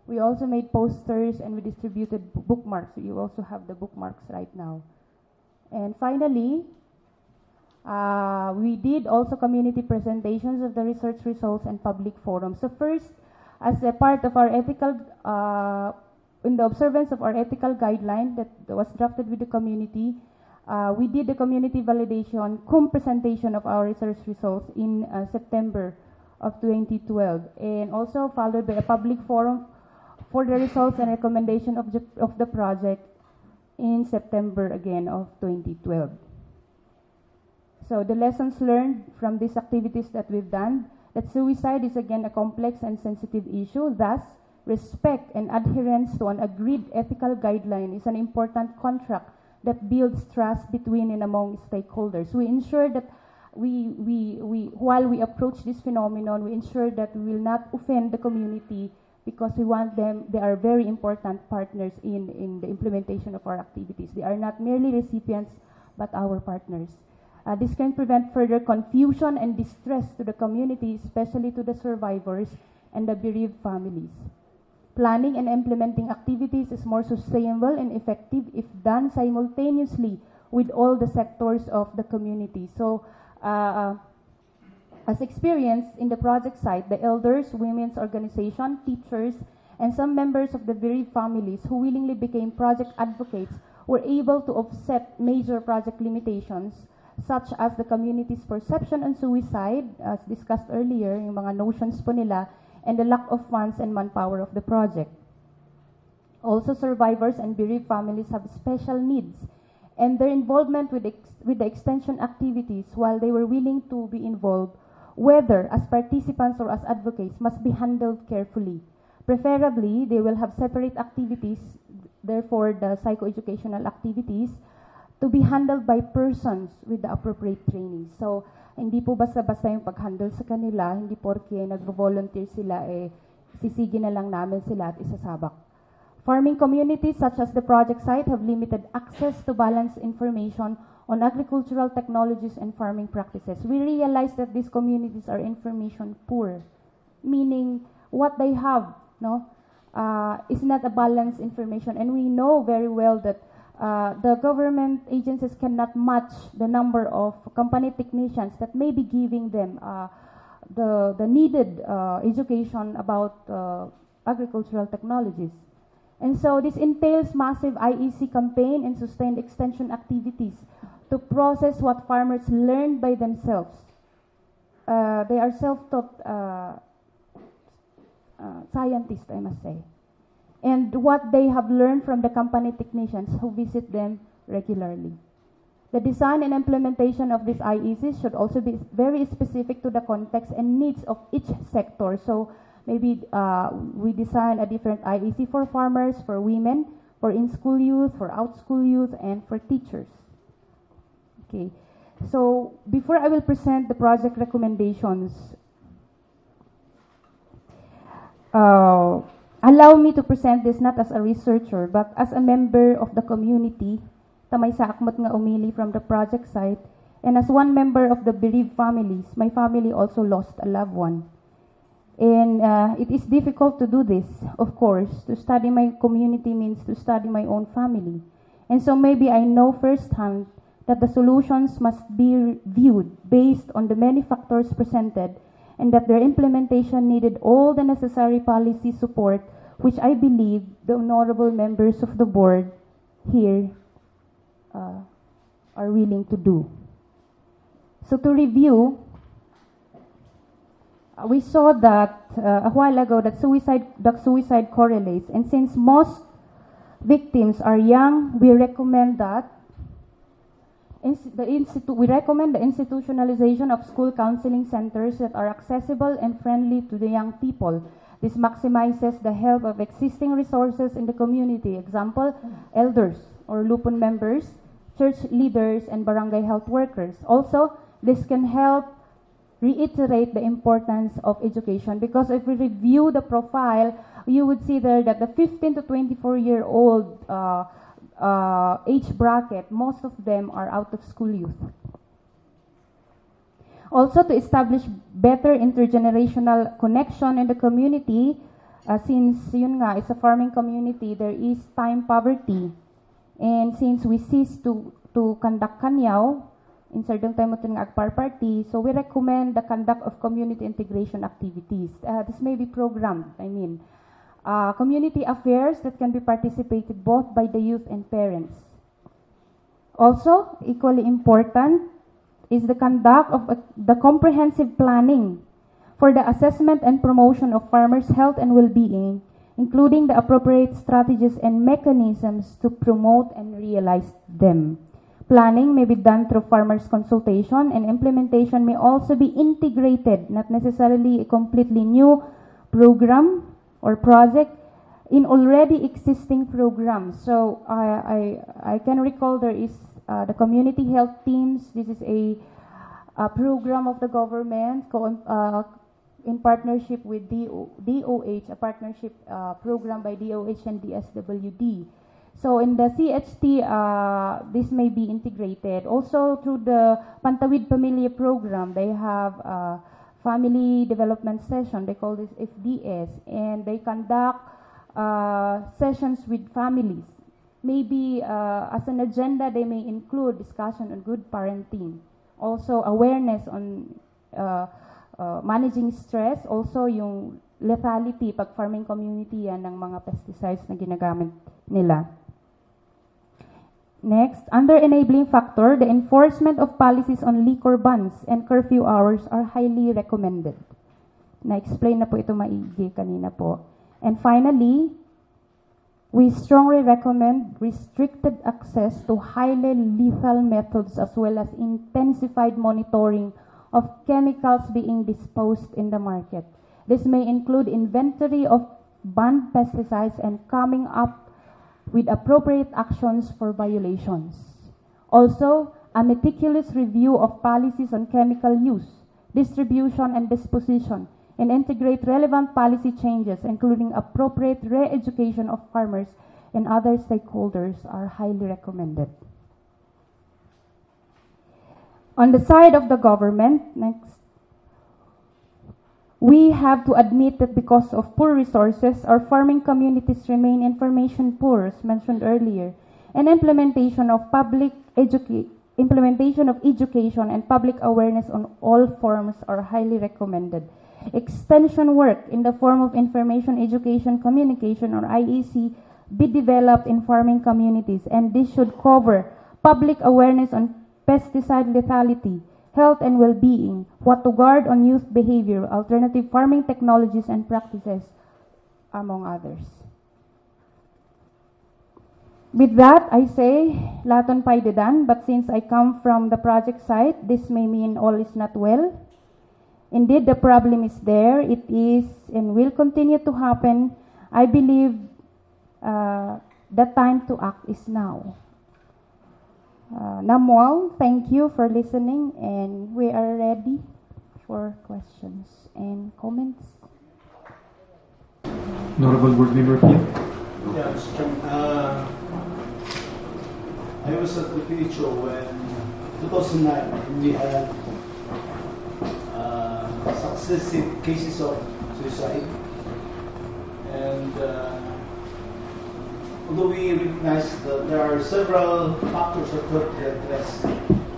We also made posters and we distributed bookmarks. So you also have the bookmarks right now. And finally, we did also community presentations of the research results and public forums. So first, as a part of our ethical in the observance of our ethical guideline that was drafted with the community, we did the community validation cum presentation of our research results in September of 2012, and also followed by a public forum for the results and recommendation of the project in September again of 2012. So the lessons learned from these activities that we've done, that suicide is again a complex and sensitive issue. Thus, respect and adherence to an agreed ethical guideline is an important contract that builds trust between and among stakeholders. We ensure that while we approach this phenomenon, we ensure that we will not offend the community, because we want them, they are very important partners in the implementation of our activities. They are not merely recipients, but our partners. This can prevent further confusion and distress to the community, especially to the survivors and the bereaved families. Planning and implementing activities is more sustainable and effective if done simultaneously with all the sectors of the community. So, as experienced in the project site, the elders, women's organization, teachers, and some members of the bereaved families who willingly became project advocates were able to offset major project limitations, such as the community's perception on suicide, as discussed earlier, yung mga notions po nila, and the lack of funds and manpower of the project. Also, survivors and bereaved families have special needs, and their involvement with the extension activities, while they were willing to be involved, whether as participants or as advocates, must be handled carefully. Preferably, they will have separate activities, therefore the psychoeducational activities, to be handled by persons with the appropriate training. So, hindi po basta-basta yung pag-handle sa kanila, hindi porke nagvo-volunteer sila, sisigi na lang namin sila at isasabak. Farming communities such as the project site have limited access to balanced information on agricultural technologies and farming practices. We realize that these communities are information poor, meaning what they have is not a balanced information. And we know very well that the government agencies cannot match the number of company technicians that may be giving them the needed education about agricultural technologies. And so this entails massive IEC campaign and sustained extension activities to process what farmers learn by themselves. They are self-taught scientists, I must say. And what they have learned from the company technicians who visit them regularly. The design and implementation of these IECs should also be very specific to the context and needs of each sector. So maybe we design a different IEC for farmers, for women, for in-school youth, for out-school youth, and for teachers. Okay, so before I will present the project recommendations, allow me to present this not as a researcher, but as a member of the community, tamay sa akmat nga umili from the project site, and as one member of the bereaved families. My family also lost a loved one. And it is difficult to do this, of course. To study my community means to study my own family. And so maybe I know firsthand that the solutions must be viewed based on the many factors presented, and that their implementation needed all the necessary policy support, which I believe the honorable members of the board here are willing to do. So to review, we saw that a while ago that suicide correlates, and since most victims are young, we recommend that we recommend the institutionalization of school counseling centers that are accessible and friendly to the young people. This maximizes the help of existing resources in the community. Example, elders or lupon members, church leaders, and barangay health workers. Also, this can help reiterate the importance of education, because if we review the profile, you would see there that the 15 to 24-year-old age bracket, most of them are out of school youth. Also, to establish better intergenerational connection in the community, since yun nga, it's a farming community, there is time poverty. And since we cease to conduct kanyaw, in certain time ito ng agpar party, so we recommend the conduct of community integration activities. This may be programmed, community affairs that can be participated both by the youth and parents. Also, equally important is the conduct of the comprehensive planning for the assessment and promotion of farmers' health and well-being, including the appropriate strategies and mechanisms to promote and realize them. Planning may be done through farmers' consultation, and implementation may also be integrated, not necessarily a completely new program or project, in already existing programs. So I can recall there is the community health teams. This is a program of the government in partnership with DOH, a partnership program by DOH and DSWD. So in the CHT, this may be integrated. Also through the Pantawid Pamilya program, they have family development session. They call this FDS, and they conduct sessions with families. Maybe as an agenda, they may include discussion on good parenting. Also awareness on managing stress, also yung lethality pag farming community yan ng mga pesticides na ginagamit nila. Next, under enabling factor, the enforcement of policies on liquor bans and curfew hours are highly recommended. Na-explain na po ito maigi kanina po. And finally, we strongly recommend restricted access to highly lethal methods as well as intensified monitoring of chemicals being disposed in the market. This may include inventory of banned pesticides and coming up with appropriate actions for violations. Also, a meticulous review of policies on chemical use, distribution, and disposition, and integrate relevant policy changes, including appropriate re-education of farmers and other stakeholders, are highly recommended. On the side of the government, next, we have to admit that because of poor resources, our farming communities remain information poor, as mentioned earlier, and implementation of education and public awareness on all forms are highly recommended. Extension work in the form of information, education, communication, or IEC be developed in farming communities, and this should cover public awareness on pesticide lethality, health and well-being, what to guard on youth behavior, alternative farming technologies and practices, among others. With that, I say, laton pa'y dedan, but since I come from the project site, this may mean all is not well. Indeed, the problem is there. It is and will continue to happen. I believe the time to act is now. Namual, thank you for listening, and we are ready for questions and comments. Honorable Board Member Pierre. Yeah, Mr. Chairman. I was at the PHO when 2009 when we had successive cases of suicide, and although we recognize that there are several factors that could be addressed,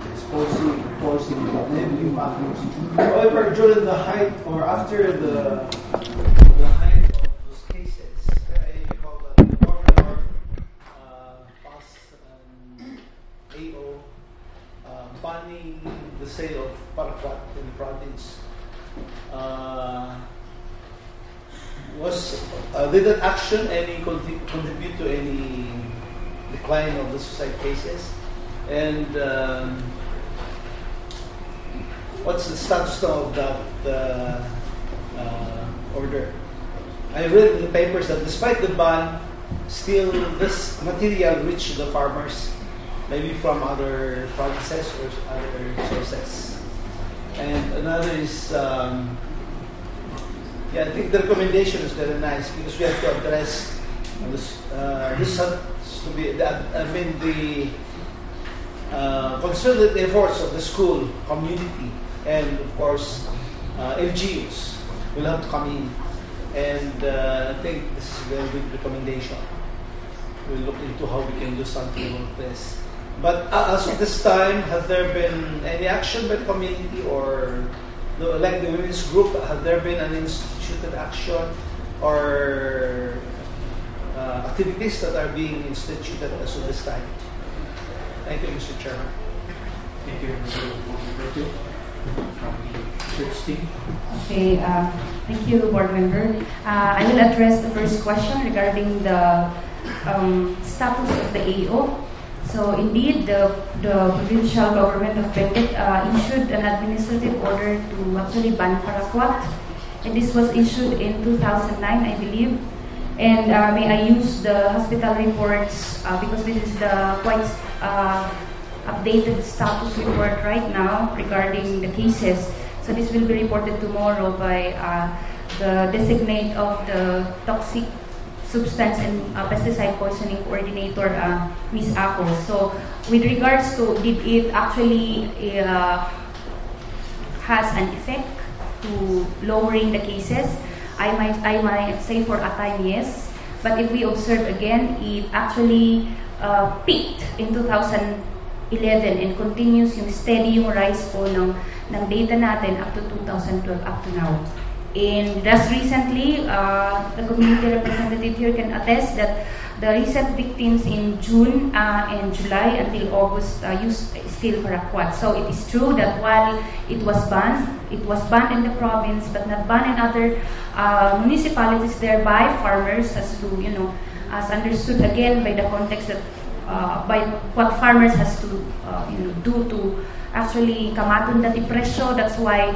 exposing, poisoning, enabling factors. However, during the height or after the height of those cases, I recall that the governor passed an AO banning the sale of paraquat in the province. Did that action contribute to any decline of the suicide cases? And what's the status now of that order? I read in the papers that despite the ban, still this material reached the farmers, maybe from other provinces or other sources. And another is, I think the recommendation is very nice because we have to address this. This has to be, the concerted efforts of the school community, and of course LGUs will have to come in. And I think this is a very good recommendation. We'll look into how we can do something about this. But as of this time, has there been any action by the community, or like the women's group, has there been an instituted action or activities that are being instituted as of this time. Thank you, Mr. Chairman. Thank you, Mr. Roberto, from the research team. Okay, thank you, board member. I will address the first question regarding the status of the AO. So indeed, the provincial government of Benguet issued an administrative order to actually ban paraquat, and this was issued in 2009, I believe. And may I use the hospital reports because this is the quite updated status report right now regarding the cases. So this will be reported tomorrow by the designate of the toxic substance and pesticide poisoning coordinator, Ms. Ako. So with regards to did it actually has an effect to lowering the cases, I might say for a time yes, but if we observe again, it actually peaked in 2011 and continues yung steady yung rise po ng data natin up to 2012 up to now. And just recently, the community representative here can attest that the recent victims in June and July until August used still paraquat. So it is true that while it was banned in the province, but not banned in other municipalities, thereby farmers, as to as understood again by the context that by what farmers has to do to actually kamaton dati presyo. That's why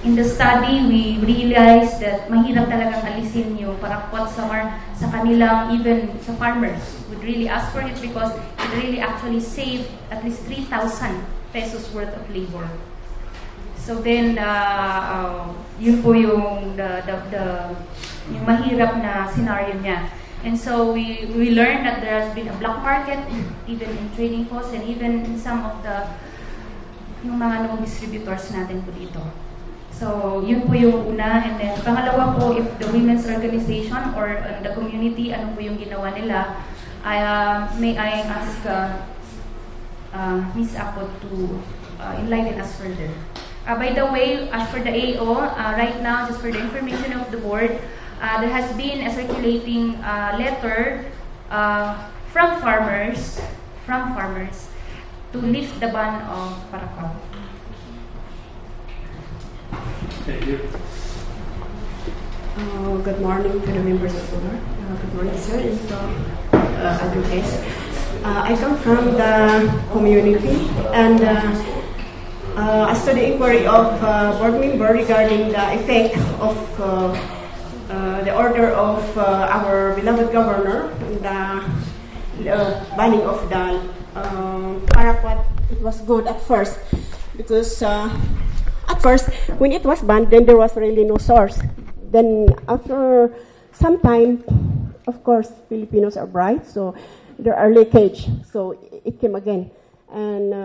in the study we realized that mahirap talagang alisin yung paraquat sa kanilang, even sa farmers would really ask for it because it really actually saved at least 3,000 pesos worth of labor. So then yun po yung yung mahirap na scenario niya. And so we learned that there has been a black market even in trading costs and even in some of the yung mga distributors natin po dito. So yun po yung una, and then pangalawa po, if the women's organization or the community, ano po yung ginawa nila, may I ask Ms. Ako to enlighten us further. By the way, as for the AO, right now, just for the information of the board, there has been a circulating letter from farmers to lift the ban of paraquat. Thank you. Good morning to the members of the board. Good morning, sir, and advocates. I come from the community, and as to the inquiry of board member regarding the effect of the order of our beloved governor, the banning of the paraquat, it was good at first because at first when it was banned, then there was really no source. Then after some time, of course, Filipinos are bright, so there are leakage, so it came again. And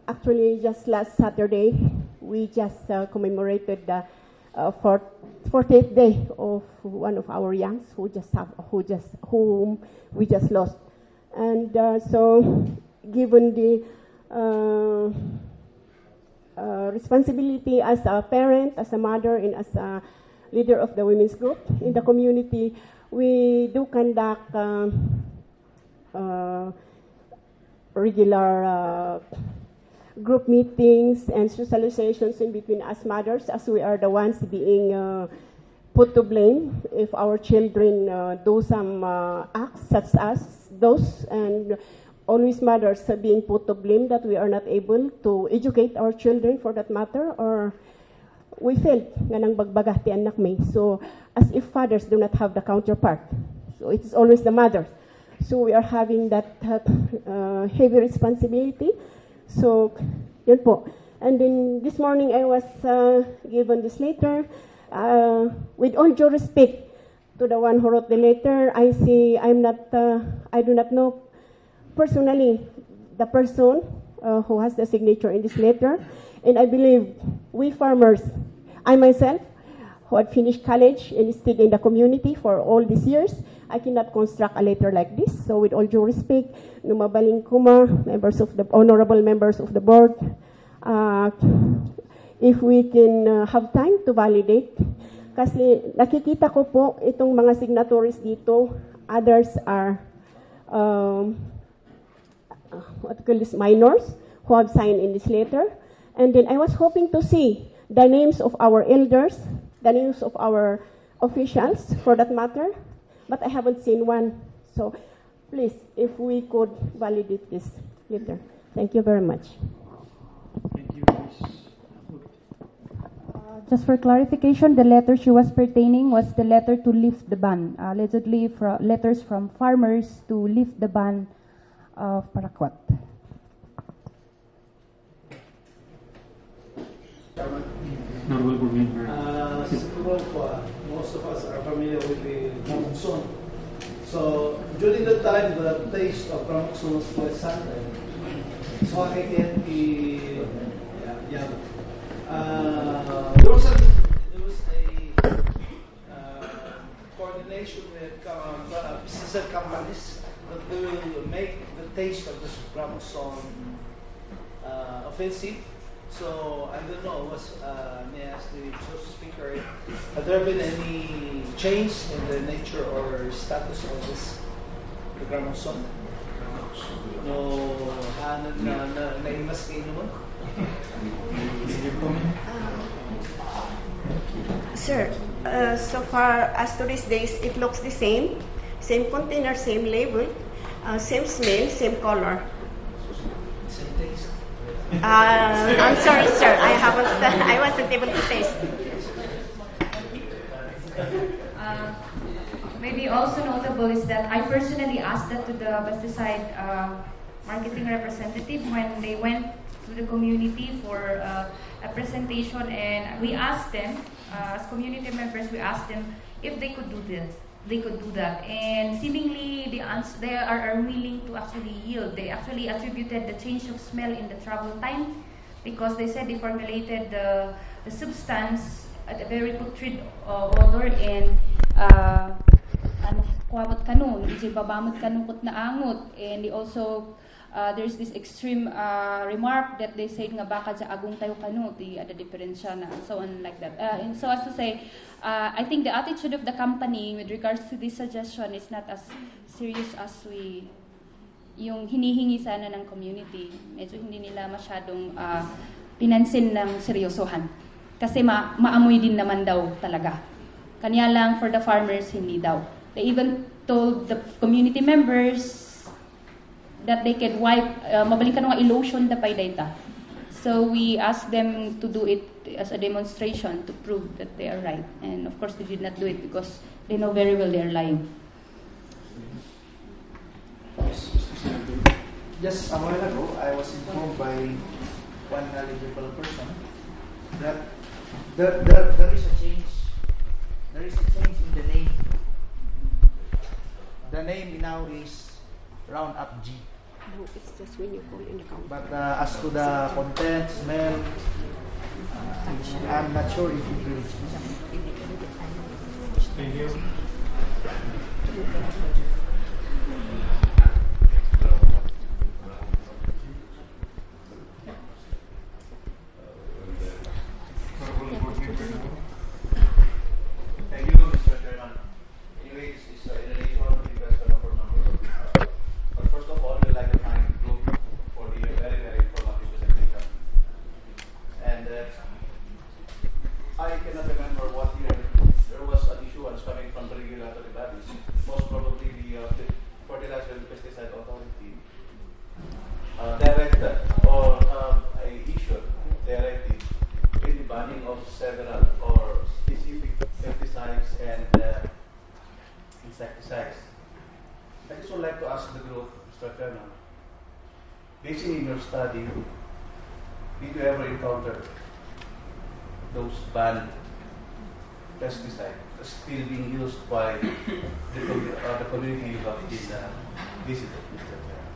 actually, just last Saturday, we just commemorated the 40th day of one of our youngs whom we just lost. And so, given the responsibility as a parent, as a mother, and as a leader of the women's group in the community, we do conduct regular group meetings and socializations in between us mothers, as we are the ones being put to blame if our children do some acts such as those, and always mothers are being put to blame that we are not able to educate our children, for that matter, or we failed nga nang bagbaga ti anak may. So as if fathers do not have the counterpart, so it's always the mothers. So we are having that heavy responsibility. So yun po. And then this morning I was given this letter. With all due respect to the one who wrote the letter, I do not know personally the person who has the signature in this letter. And I believe we farmers, I myself, who had finished college and stayed in the community for all these years, I cannot construct a letter like this. So with all due respect, numabaling kuma, honorable members of the board, if we can have time to validate, Kasi nakikita ko po itong mga signatories dito, others are minors who have signed in this letter. And then I was hoping to see the names of our elders, the names of our officials for that matter, but I haven't seen one. So please, if we could validate this letter. Thank you very much. Thank you, Ms. Just for clarification, the letter she was pertaining was the letter to lift the ban, allegedly letters from farmers to lift the ban of paraquat. Honorable Board Member. Siguro po, most of us are familiar with the Gramoxone. So during the time, the taste of Gramoxone was pleasant. So I can there was a coordination with business companies that they will make the taste of this Gramoxone offensive. So I don't know, may I ask the speaker, have there been any change in the nature or status of this Gramoxone? No, na-imas kayo naman? Sir, so far as to these days, it looks the same container, same label, same smell, same color. Same taste. I'm sorry, sir, I wasn't able to taste. Maybe also notable is that I personally asked that to the pesticide marketing representative when they went to the community for a presentation, and we asked them, as community members, we asked them if they could do this. They could do that, and seemingly they are willing to actually yield. They actually attributed the change of smell in the travel time because they said they formulated the substance at a very putrid odor, and kuwabot kanon, hindi babamot kanukot na angot, and they also there's this extreme remark that they say nga baka sa agong tayo kanot, the diferensya na, so on like that. And so as to say, I think the attitude of the company with regards to this suggestion is not as serious as yung hinihingi sana ng community. Medyo hindi nila masyadong pinansin ng seryosohan. Kasi maamoy din naman daw talaga. Kanya lang for the farmers, hindi daw. They even told the community members that they can wipe, mabalikan nga i-lotion da pay data. So we asked them to do it as a demonstration to prove that they are right. And of course they did not do it because they know very well they are lying. Just a while ago, I was informed by one knowledgeable person that there is a change. There is a change in the name. The name now is Roundup G. No, it's just when you call in the counter. But as to the content, smell, I'm not sure if it will change. Thank you. Thank you, Mr. Chairman. Anyway, this is in relation to the question of our number. But first of all, we'd like to thank the group for the very, very informative presentation. And I cannot remember what year there was an issuance coming from the regulatory bodies. Most probably the Fertilizer and Pesticide Authority directed or issued directive in the banning of several or specific pesticides and insecticides. I just would like to ask the group, Mr. Chairman, based in your study, did you ever encounter those banned pesticides still being used by the community you have been visited, Mr. Chairman?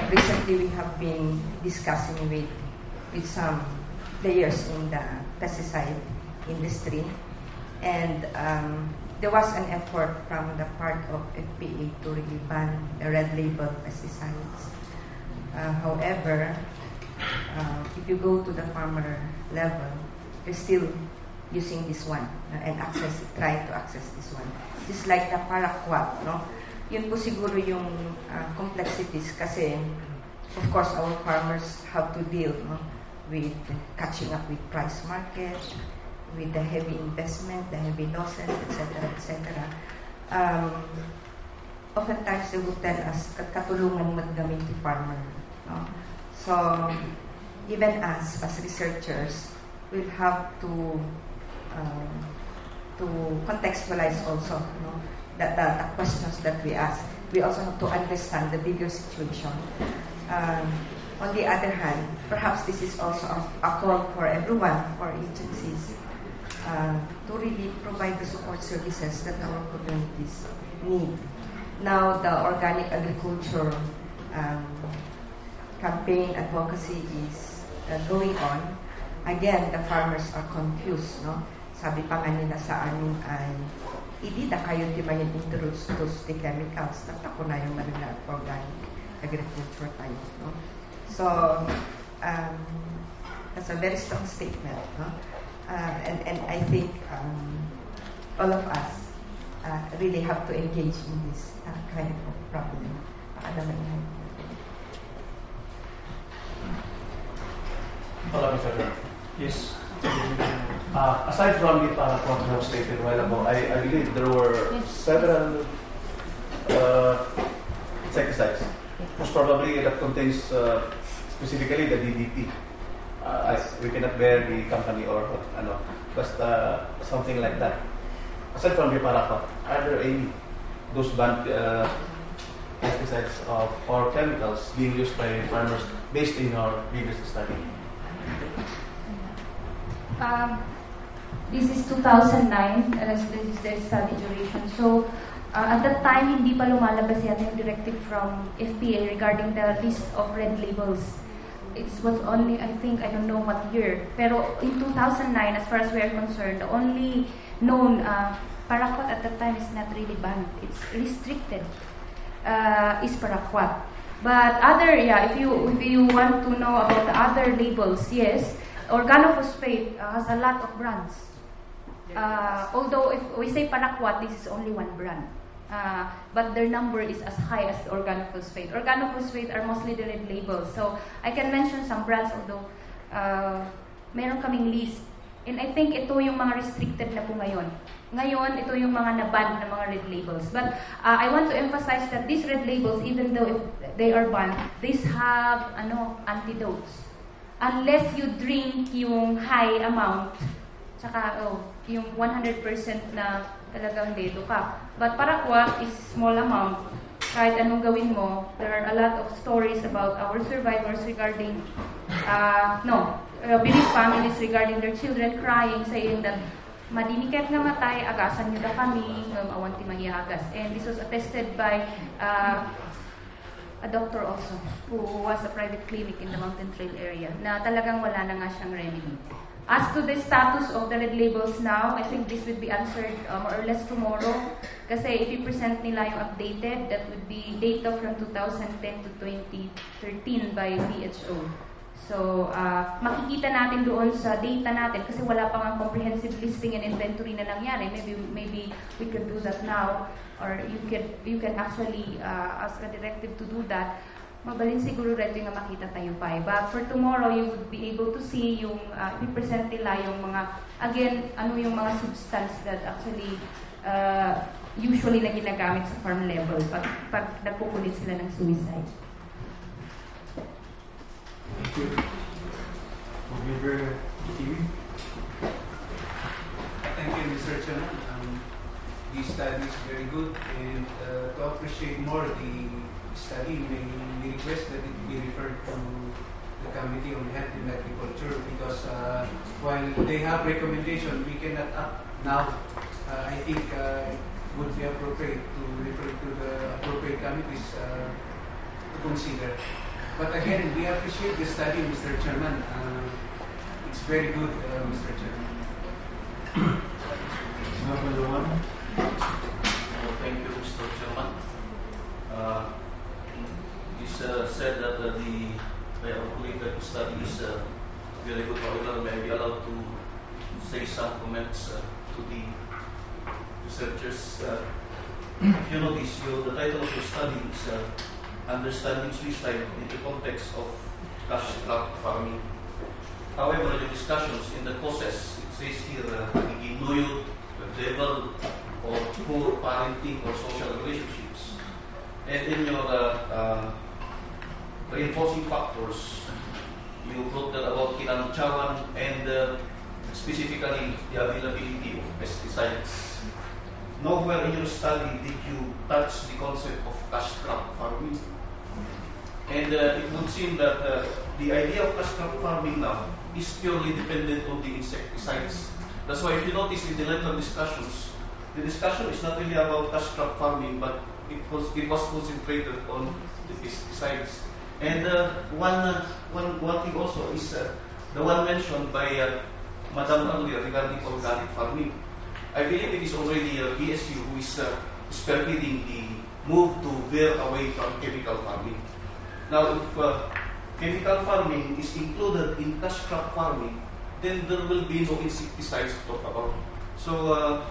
Recently, we have been discussing with some players in the pesticide industry, and there was an effort from the part of FPA to really ban the red label pesticides. However, if you go to the farmer level, they're still using this one and try to access this one. Just like the paraquat, no? Yun po siguro yung complexities kasi, of course, our farmers have to deal, no, with catching up with price market, with the heavy investment, the heavy losses, etc., etc. Oftentimes they would tell us katulungan maggamit ni farmer. No? So even us as researchers will have to contextualize also, no, the questions that we ask. We also have to understand the bigger situation. On the other hand, perhaps this is also a call for everyone, for agencies, to really provide the support services that our communities need. Now, the organic agriculture campaign advocacy is going on. Again, the farmers are confused, no? Sabi pa nga nila sa amin ay, hindi na kayo di man introduce the chemicals, natako na yung manila organic agriculture tayo, no? So, that's a very strong statement, no? And I think all of us really have to engage in this kind of problem. Hello, Mr. Yes. Aside from the paraquat you have stated a while ago, I believe there were several insecticides, most probably that contains specifically the DDT. We cannot bear the company or but something like that. Aside from the paraquat, are there any those banned pesticides or chemicals being used by farmers based in your previous study? This is 2009, this is the study duration. So, at that time, hindi pa lumalabas yata yung directive from FPA regarding the list of red labels. It was only, I think, I don't know what year. Pero in 2009, as far as we are concerned, the only known paraquat at that time is not really banned. It's restricted, is paraquat. But other, if you want to know about the other labels, yes, organophosphate has a lot of brands. Although if we say paraquat, this is only one brand. But their number is as high as organophosphate. Organophosphate are mostly the red labels. So I can mention some brands, although meron kaming list. And I think ito yung mga restricted na po ngayon. Ngayon, ito yung mga na-ban na mga red labels. But I want to emphasize that these red labels, even though if they are banned, these have antidotes. Unless you drink yung high amount, tsaka yung 100% na talagang dedo ka. But paraquat is small amount. Kahit anong gawin mo, there are a lot of stories about our survivors regarding, bereaved families regarding their children crying, saying that, madiniket nga matay, agasan nyo na kami, awanti magiagas. And this was attested by a doctor also, who was a private clinic in the Mountain Trail area, na talagang wala na nga siyang remedy. As to the status of the red labels now, I think this would be answered more or less tomorrow. Kasi if you present nila yung updated, that would be data from 2010 to 2013 by WHO. So, makikita natin doon sa data natin, kasi wala pang ang comprehensive listing and inventory na nangyari. Maybe we can do that now, or you can actually ask a directive to do that. Mabalin siguro rin yung makita tayo pa. But for tomorrow, you would be able to see yung, i-present nila yung mga, again, ano yung mga substance that actually usually na ginagamit sa farm level pag nagpupulit sila ng suicide. Thank you. Thank you, Mr. Chairman. This study is very good, and to appreciate more the study, we request that it be referred to the Committee on Health and Agriculture, because while they have recommendation, we cannot act now. I think it would be appropriate to refer to the appropriate committees to consider. But again, we appreciate the study, Mr. Chairman. It's very good, Mr. Chairman. Number one. Thank you, Mr. Chairman. It's said that the biological study is very good. However, may I be allowed to say some comments to the researchers? If you notice, the title of your study is Understanding Suicide in the Context of Cash Crop Farming. However, in the discussions in the process, it says here, ignore the devil or poor parenting or social relationships. And in your reinforcing factors, you wrote that about kinanchawan and specifically the availability of pesticides. Nowhere in your study did you touch the concept of cash crop farming. And it would seem that the idea of cash crop farming now is purely dependent on the insecticides. That's why if you notice in the later discussions, the discussion is not really about cash crop farming, but it was concentrated on the pesticides. And one thing also is the one mentioned by Madam earlier regarding organic farming. I believe it is already BSU who is spearheading the move to veer away from chemical farming. Now, if chemical farming is included in cash crop farming, then there will be no insecticides to talk about. So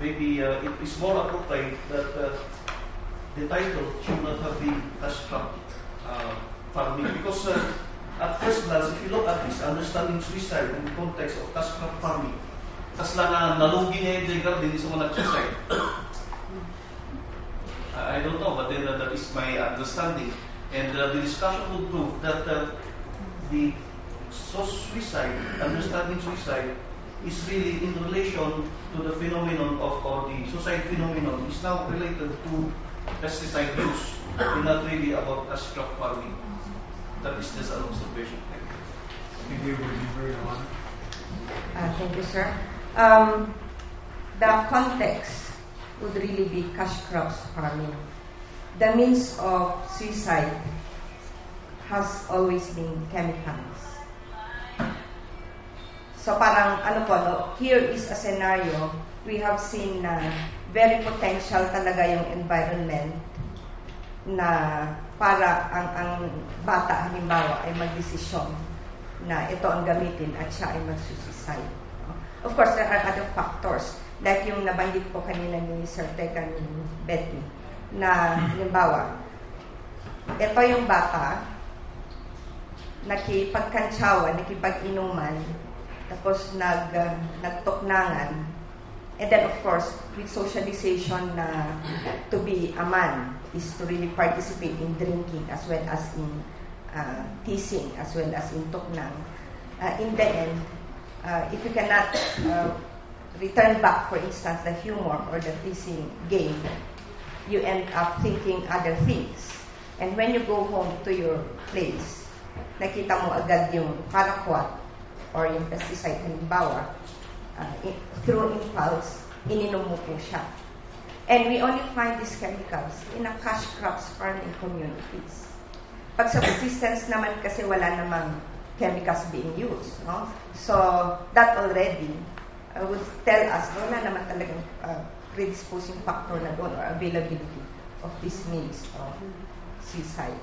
maybe it is more appropriate that the title should not have been cash crop farming, because at first glance, if you look at this, understanding suicide in the context of cash crop farming, tas lang nalugi niya yung garden sa mga nag-suicide. I don't know, but then that is my understanding. And the discussion would prove that the suicide, understanding suicide, is really in relation to the phenomenon of, or the suicide phenomenon is now related to pesticide use, and not really about cash crop farming. That is just an observation. Thank you. Thank you, sir. The context would really be cash crops farming. The means of suicide has always been chemicals. So parang here is a scenario, we have seen very potential talaga yung environment na para ang bata halimbawa ay magdesisyon na ito ang gamitin at siya ay mag-suicide. Of course, there are other factors like yung nabanggit po kanina ni Sir Teka ni Betty na halimbawa, ito yung bata nakipagkantsawan, nakipag-inuman, tapos nagtuknangan, and then of course with socialization na to be a man is to really participate in drinking as well as in teasing as well as in tuknang. In the end, if you cannot return back, for instance, the humor or the teasing game, you end up thinking other things. And when you go home to your place, nakita mo agad yung paraquat or yung pesticide halimbawa, through impulse, ininom mo po siya. And we only find these chemicals in a cash crops farming communities. Pag sa subsistence naman kasi wala namang chemicals being used. No? So that already would tell us wala naman talagang predisposing factor na doon or availability of this means of suicide.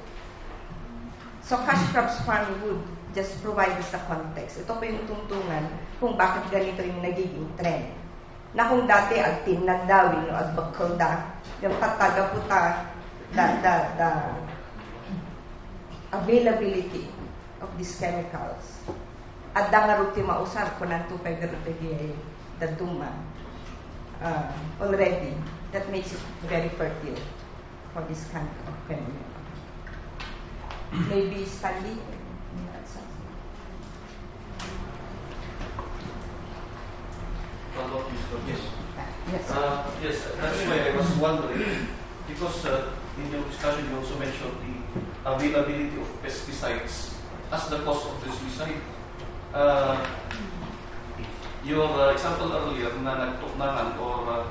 So cash crops farming would just provide us the context. Ito po yung tungtungan kung bakit ganito yung nagiging trend. Na kung dati agtin nagdawin no at bagkolda, yung pataga puta the availability of these chemicals. At dangaruti mausar ko ng tupay garuti the duma already. That makes it very fertile for this kind of phenomenon. Maybe Stanley? Yes. Yes. Yes, that's why I was wondering, because in your discussion you also mentioned the availability of pesticides as the cause of the suicide. Your example earlier na nagtuknangan or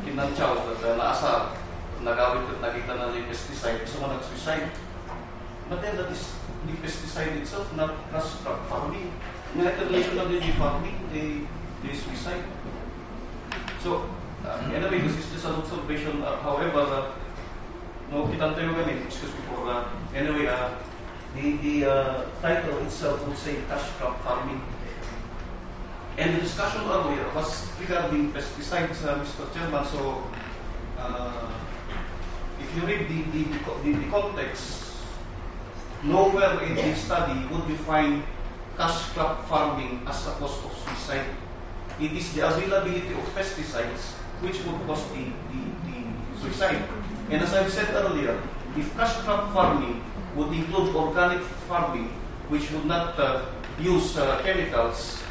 kinantsaw at naasar, nagawit at nakita na yung pesticide, so nag-suicide. But then that is the pesticide itself, not cash crop farming. Internationally farming, they suicide. So Anyway, this is just an observation. However, no, kitang tayo ganit, excuse me for anyway, the title itself would say cash crop farming. And the discussion earlier was regarding pesticides, Mr. Chairman. So, if you read the context, nowhere in the study would you find cash crop farming as a cause of suicide. It is the availability of pesticides which would cause the suicide. And as I've said earlier, if cash crop farming would include organic farming, which would not use chemicals,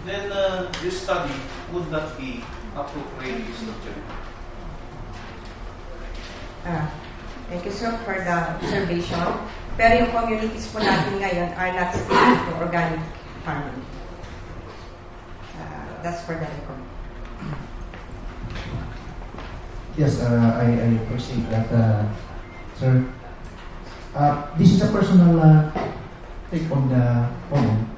then this study would not be appropriate, Mr. Chairman. Thank you, sir, for the observation. Pero yung communities po natin ngayon are not sticking to organic farming. That's for the record. Yes, I appreciate that, sir. This is a personal take on the problem.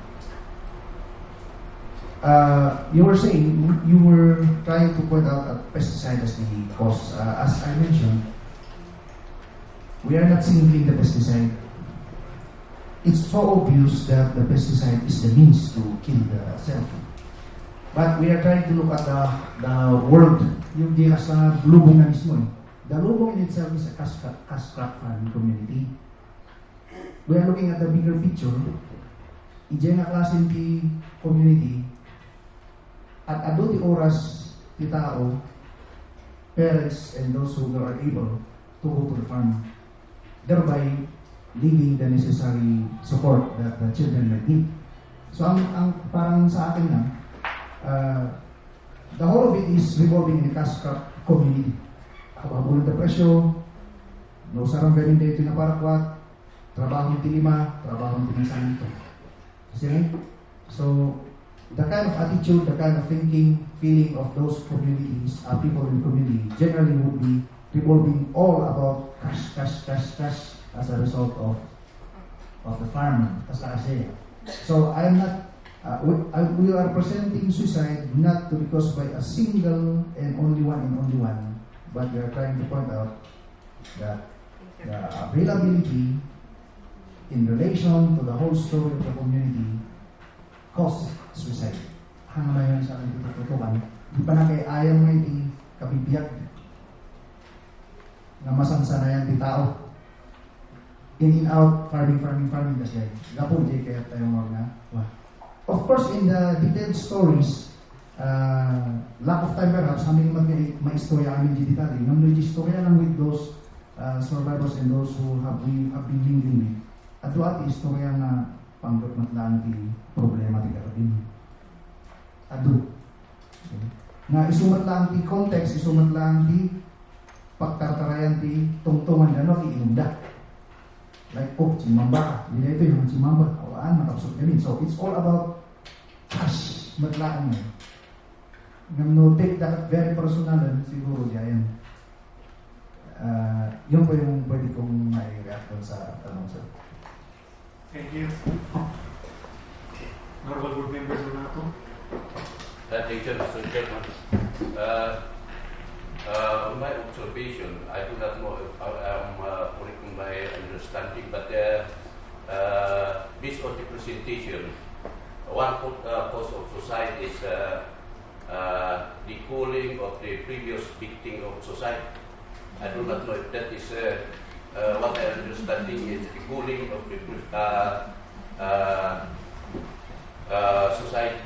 You were saying you were trying to point out a pesticide as the cause. As I mentioned, we are not singling the pesticide. It's so obvious that the pesticide is the means to kill the cell. But we are trying to look at the world, yung di sa lubong na mismo. The lubong in itself is a cash crop farming community. We are looking at the bigger picture. Ijay nga klasin ti community at ado ti oras ti tao, parents and those who are able to go to the farm, thereby giving the necessary support that the children might need. So ang parang sa akin lang, the whole of it is revolving in a cash crop community. Kababulong the presyo, no sarang galing dito na parakwat, trabaho ti lima, trabaho ti minsan ito. So the kind of attitude, the kind of thinking, feeling of those communities, people in the community, generally would be revolving all about cash as a result of the farming, as I say. So I'm not. We are presenting suicide not because by a single and only one, but we are trying to point out that the availability in relation to the whole story of the community causes suicide. Hanga na yun sa aking tututukan. Di pa na kay ayaw mo iti kabibiyag na masansanayan di tao. In out, farming, kasi gapo di kaya tayo mga wah. Of course, in the detailed stories, lack of time perhaps, amin may istorya amin di detalye. Nang may istorya lang with those survivors and those who have been living with. At doon at istorya na panggot matlaan di problema di karabin. Ado. Na isumat lang di context, isumat lang di pagtartarayan di tungtungan gano'n di inunda. Like, oh, Chimamba, hindi ito yung Chimamba, kawaan, matapsot gamin. So, it's all about cash, matlaan mo. Nang no take that very personal, siguro yan. Yun po yung pwede kong nai-react sa tanong, sir. Thank you. Honorable board members na ito. Thank you, Mr. Chairman. On my observation, I do not know if I am correct in my understanding, but based on the presentation, one cause of suicide is the calling of the previous victim of suicide. I do not know if that is what I understanding is the calling of the suicide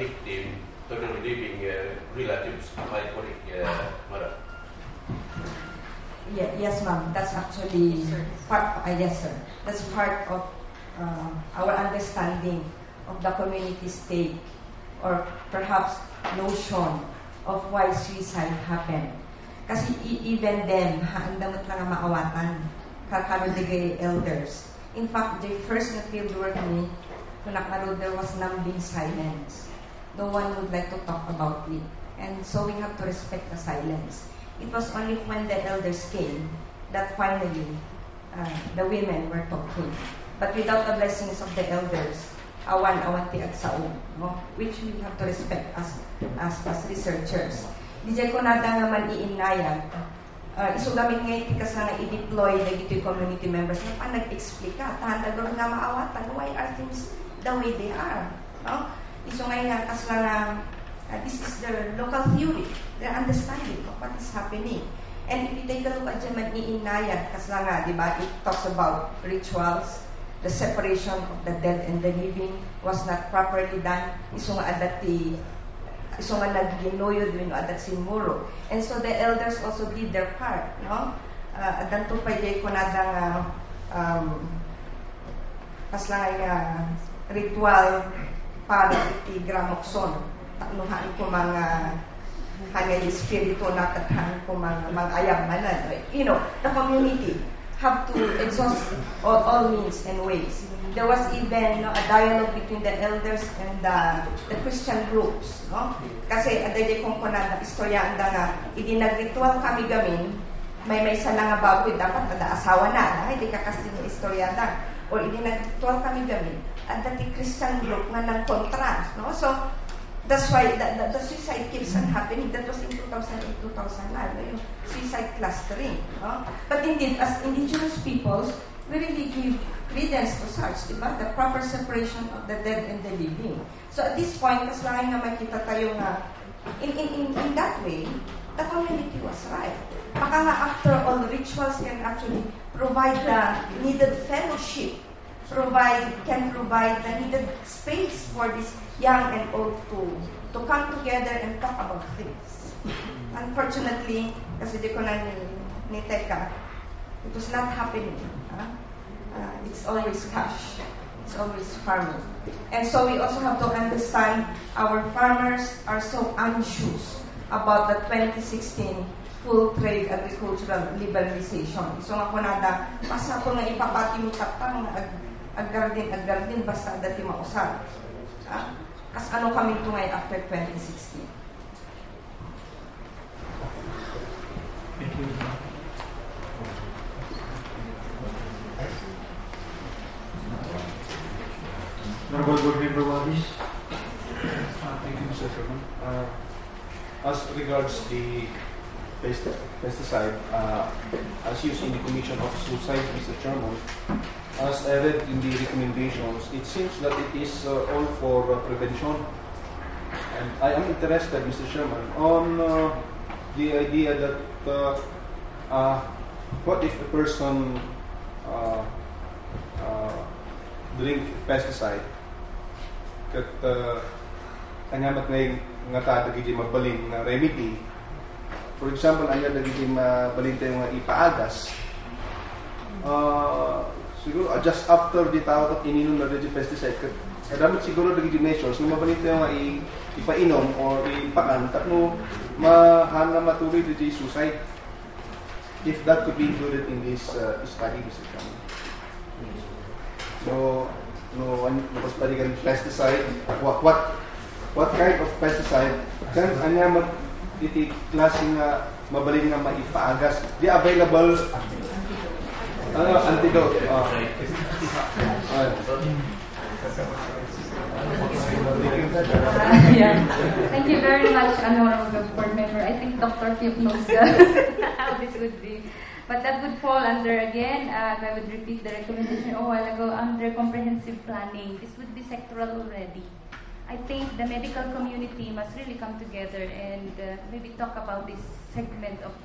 victim to the living relatives. Am I correct, Madam? Yes, ma'am. That's actually part. Yes, sir. That's part of our understanding of the community's take, or perhaps notion of why suicide happened. Kasi even them, andamot lang ang maawatan, kakarodigay elders. In fact, the first na field work ni, kung nakarod, there was numbing silence. No one would like to talk about it. And so we have to respect the silence. It was only when the elders came that finally the women were talking. But without the blessings of the elders, awan ti agsaon, no? Which we have to respect as researchers. Di ko na nga iinayan. Isugamit nga iti kas nga i-deploy na iti community members na pa nag-explica. Tahan nga maawatan, why are things the way they are? No? Iso nga kas nga this is their local theory, their understanding of what is happening. And if you take a look at Jaman iinayan, kas nga, di ba, it talks about rituals, the separation of the dead and the living was not properly done. Iso nga adati so nga naginoyo din adat sinmuro. And so the elders also did their part, no? Adanto pa jay ko nada nga kaslang ritual para iti gramokson. Taknuhan ko mga hangay espiritu na kathan ko mga ayamanan. You know, the community have to exhaust all means and ways. There was even a dialogue between the elders and the Christian groups, no? Kasi aday kong kunada istorya anda nga idinag-ritual kami gamin may sa nga baboy dapat ada asawa na hindi ka kasi ni istorya da or idinag-ritual kami gamin at the Christian group nga nang kontra, no? So that's why the suicide keeps on happening. That was in 2008, 2009, yung suicide clustering, no? But indeed, as indigenous peoples, we really give credence to such, diba? The proper separation of the dead and the living. So at this point, kas lang nga makita tayo nga, in that way, the community was right. Baka nga after all, rituals can actually provide the needed fellowship, can provide the needed space for this young and old to come together and talk about things. Unfortunately, kasi di ko na ni Teka, it was not happening. It's always cash. It's always farming. And so we also have to understand our farmers are so anxious about the 2016 full trade agricultural liberalization. So nga po nada, basta po nga ipapatimutap pa nga ag-garden basta dati mausap. Kas ano kami tungay after 2016. Thank you. Honorable Board Member Wadis. Thank you, Mr. Chairman. As regards the pesticide, as used in the Commission of Suicide, Mr. Chairman, as I read in the recommendations, it seems that it is all for prevention. And I am interested, Mr. Chairman, on the idea that what if a person drink pesticide kat kanyamat nga dagiti mabalin na remedy. For example, anya dagiti mabalin tayo nga ipaagas. Siguro just after the tawag at ininom na dagiti pesticide kat kadamit siguro dagiti measures nga mabalin tayo nga ipainom or ipakan tapno mahana matuloy dagiti suicide. If that could be included in this study, Mr. Chairman. No study kan pesticide. What kind of pesticide kan anya iti klase nga mabalin nga maipaagas? Di available antidote. Yeah. Thank you very much, Honorable Board Member. I think Dr. Pip knows how this would be. But that would fall under, again, I would repeat the recommendation a while ago, under comprehensive planning. This would be sectoral already. I think the medical community must really come together and maybe talk about this segment of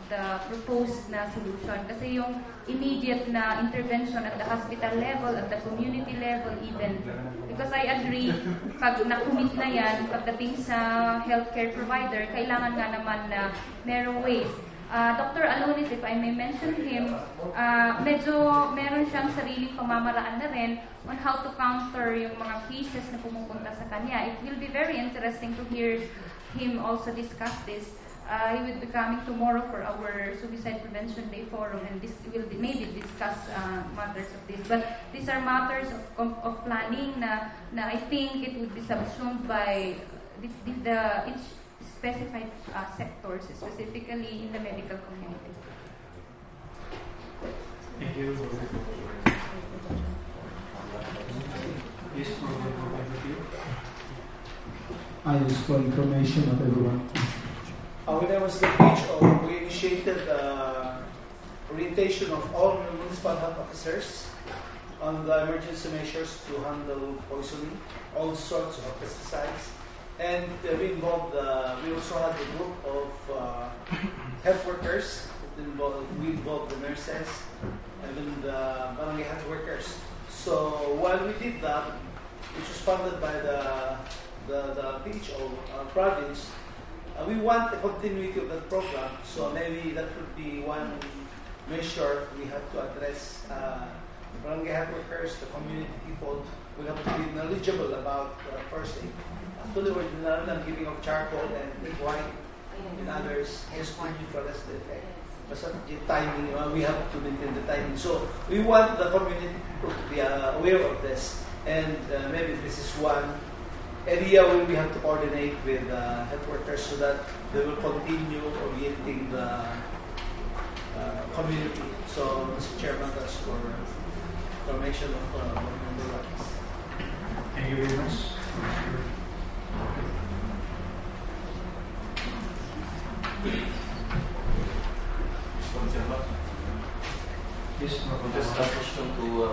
the proposed na solution. Kasi yung immediate na intervention at the hospital level, at the community level even. Because I agree, pag na-commit na yan, pagdating sa healthcare provider, kailangan nga naman na merong ways. Dr. Alonis, if I may mention him, medyo meron siyang sariling pamamaraan na rin on how to counter yung mga cases na pumupunta sa kanya. It will be very interesting to hear him also discuss this. He will be coming tomorrow for our Suicide Prevention Day Forum, and this will maybe discuss matters of this. But these are matters of planning na I think it would be subsumed by each specified sectors, specifically in the medical community. Thank you. Yes, items for information of everyone. When I was the PHO, we initiated orientation of all municipal health officers on the emergency measures to handle poisoning, all sorts of pesticides. And we also had a group of health workers. We involved the nurses and then the barangay health workers. So while we did that, which was funded by the PHO province, we want the continuity of that program. So maybe that would be one measure we have to address. The barangay health workers, the community people, we have to be knowledgeable about first aid. Actually, we're not giving of charcoal and white in others just to neutralize the effect. But the timing, we have to maintain the timing. So we want the community to be aware of this, and maybe this is one area where we have to coordinate with health workers so that they will continue orienting the community. So, Mr. Chairman, that's for information of member rights. Thank you very much. Yes, just a question to the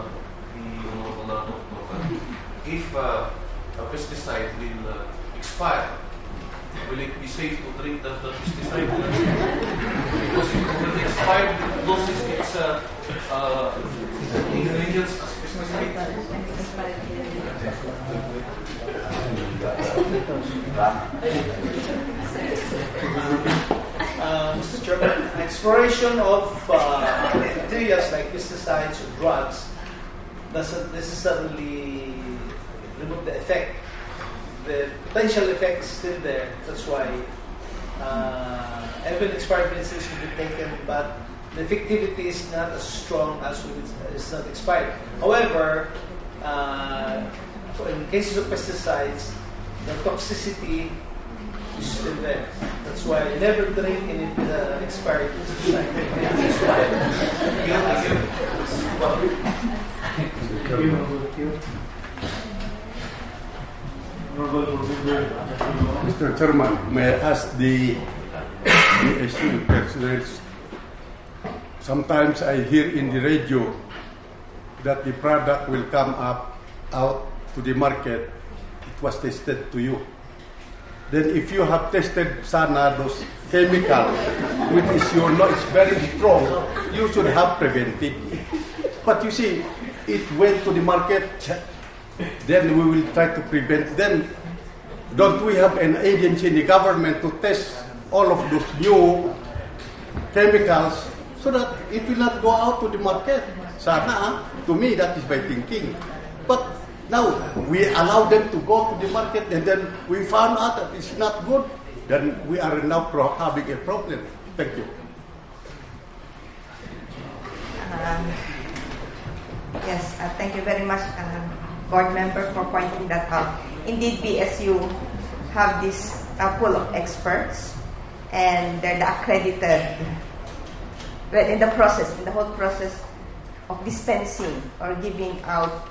Honorable Doctor. If a pesticide will expire, will it be safe to drink that pesticide? Because it already expired, it loses its ingredients as pesticide. Mr. Chairman, exploration of materials like pesticides or drugs doesn't necessarily remove the effect. The potential effect is still there. That's why even expired medicines will be taken, but the effectivity is not as strong as when it's not expired. However, in cases of pesticides, the toxicity is still there. That's why I never drink any expired pesticide. Mr. Chairman, may I ask the issue personals? Sometimes I hear in the radio that the product will come out to the market. It was tested to you. Then if you have tested sana those chemical, which is you know it's very strong, you should have prevented. But you see, it went to the market. Then we will try to prevent. Then don't we have an agency in the government to test all of those new chemicals so that it will not go out to the market? Sana, to me, that is my thinking. But now we allow them to go to the market, and then we found out that it's not good. Then we are now having a problem. Thank you. Yes, thank you very much, board member, for pointing that out. Indeed, BSU have this pool of experts, and they're the accredited. But in the whole process of dispensing or giving out,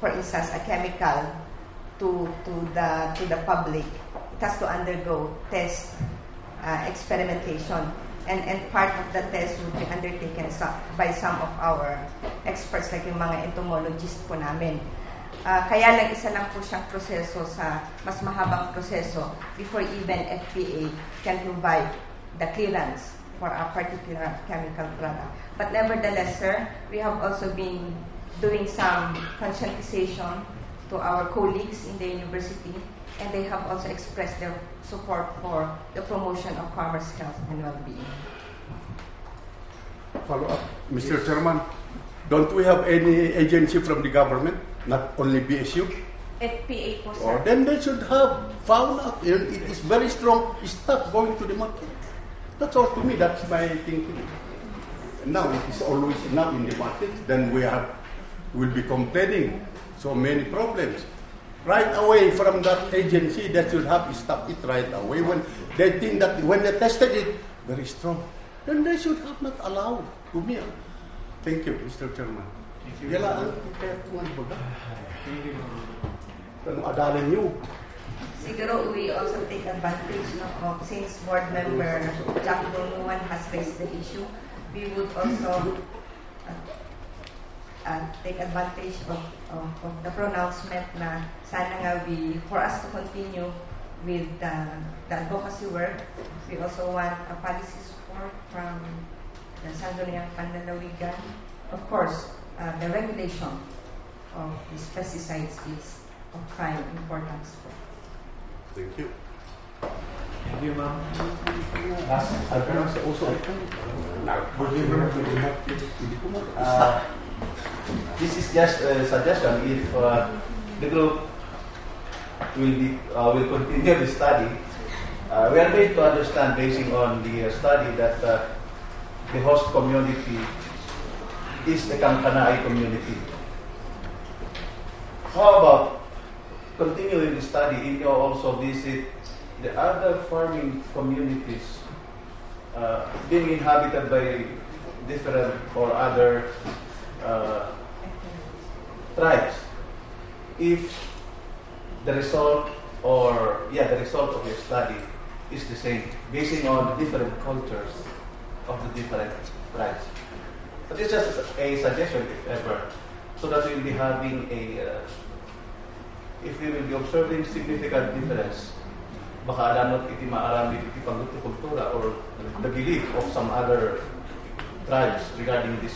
for instance, a chemical to the public, it has to undergo test, experimentation, and part of the test will be undertaken by some of our experts, like yung mga entomologists po namin. Kaya lang isa lang po siyang proseso sa mas mahabang proseso before even FPA can provide the clearance for a particular chemical product. But nevertheless, sir, we have also been doing some conscientization to our colleagues in the university, and they have also expressed their support for the promotion of farmers' health and well-being. Follow up, Mr. Chairman. Don't we have any agency from the government, not only BSU? FPA po, sir. Or then they should have found out it is very strong stuff going to the market. That's all to me. That's my thinking. Now it is always now in the market. Then will be complaining so many problems. Right away from that agency, that should have stopped it right away. When they think that when they tested it very strong, then they should have not allowed to me. Thank you, Mr. Chairman. Thank you. Adalin niyo. Siguro we also take advantage of, since board member Jack Bonuan has raised the issue, we would also take advantage of the pronouncement na sana nga for us to continue with the advocacy work. We also want a policy support from the Sangguniang Panlalawigan. Of course, the regulation of these pesticides is of prime importance. Thank you. Thank you, ma'am. This is just a suggestion. If the group will continue the study, we are made to understand, basing on the study, that the host community is the Kangkanai community. How about continuing the study, and you also visit the other farming communities being inhabited by different or other tribes? If the result of your study is the same, basing on the different cultures of the different tribes. But it's just a suggestion, if ever, so that we'll be having if we will be observing significant difference, baka alam iti maarami iti pagkultura or the belief of some other tribes regarding this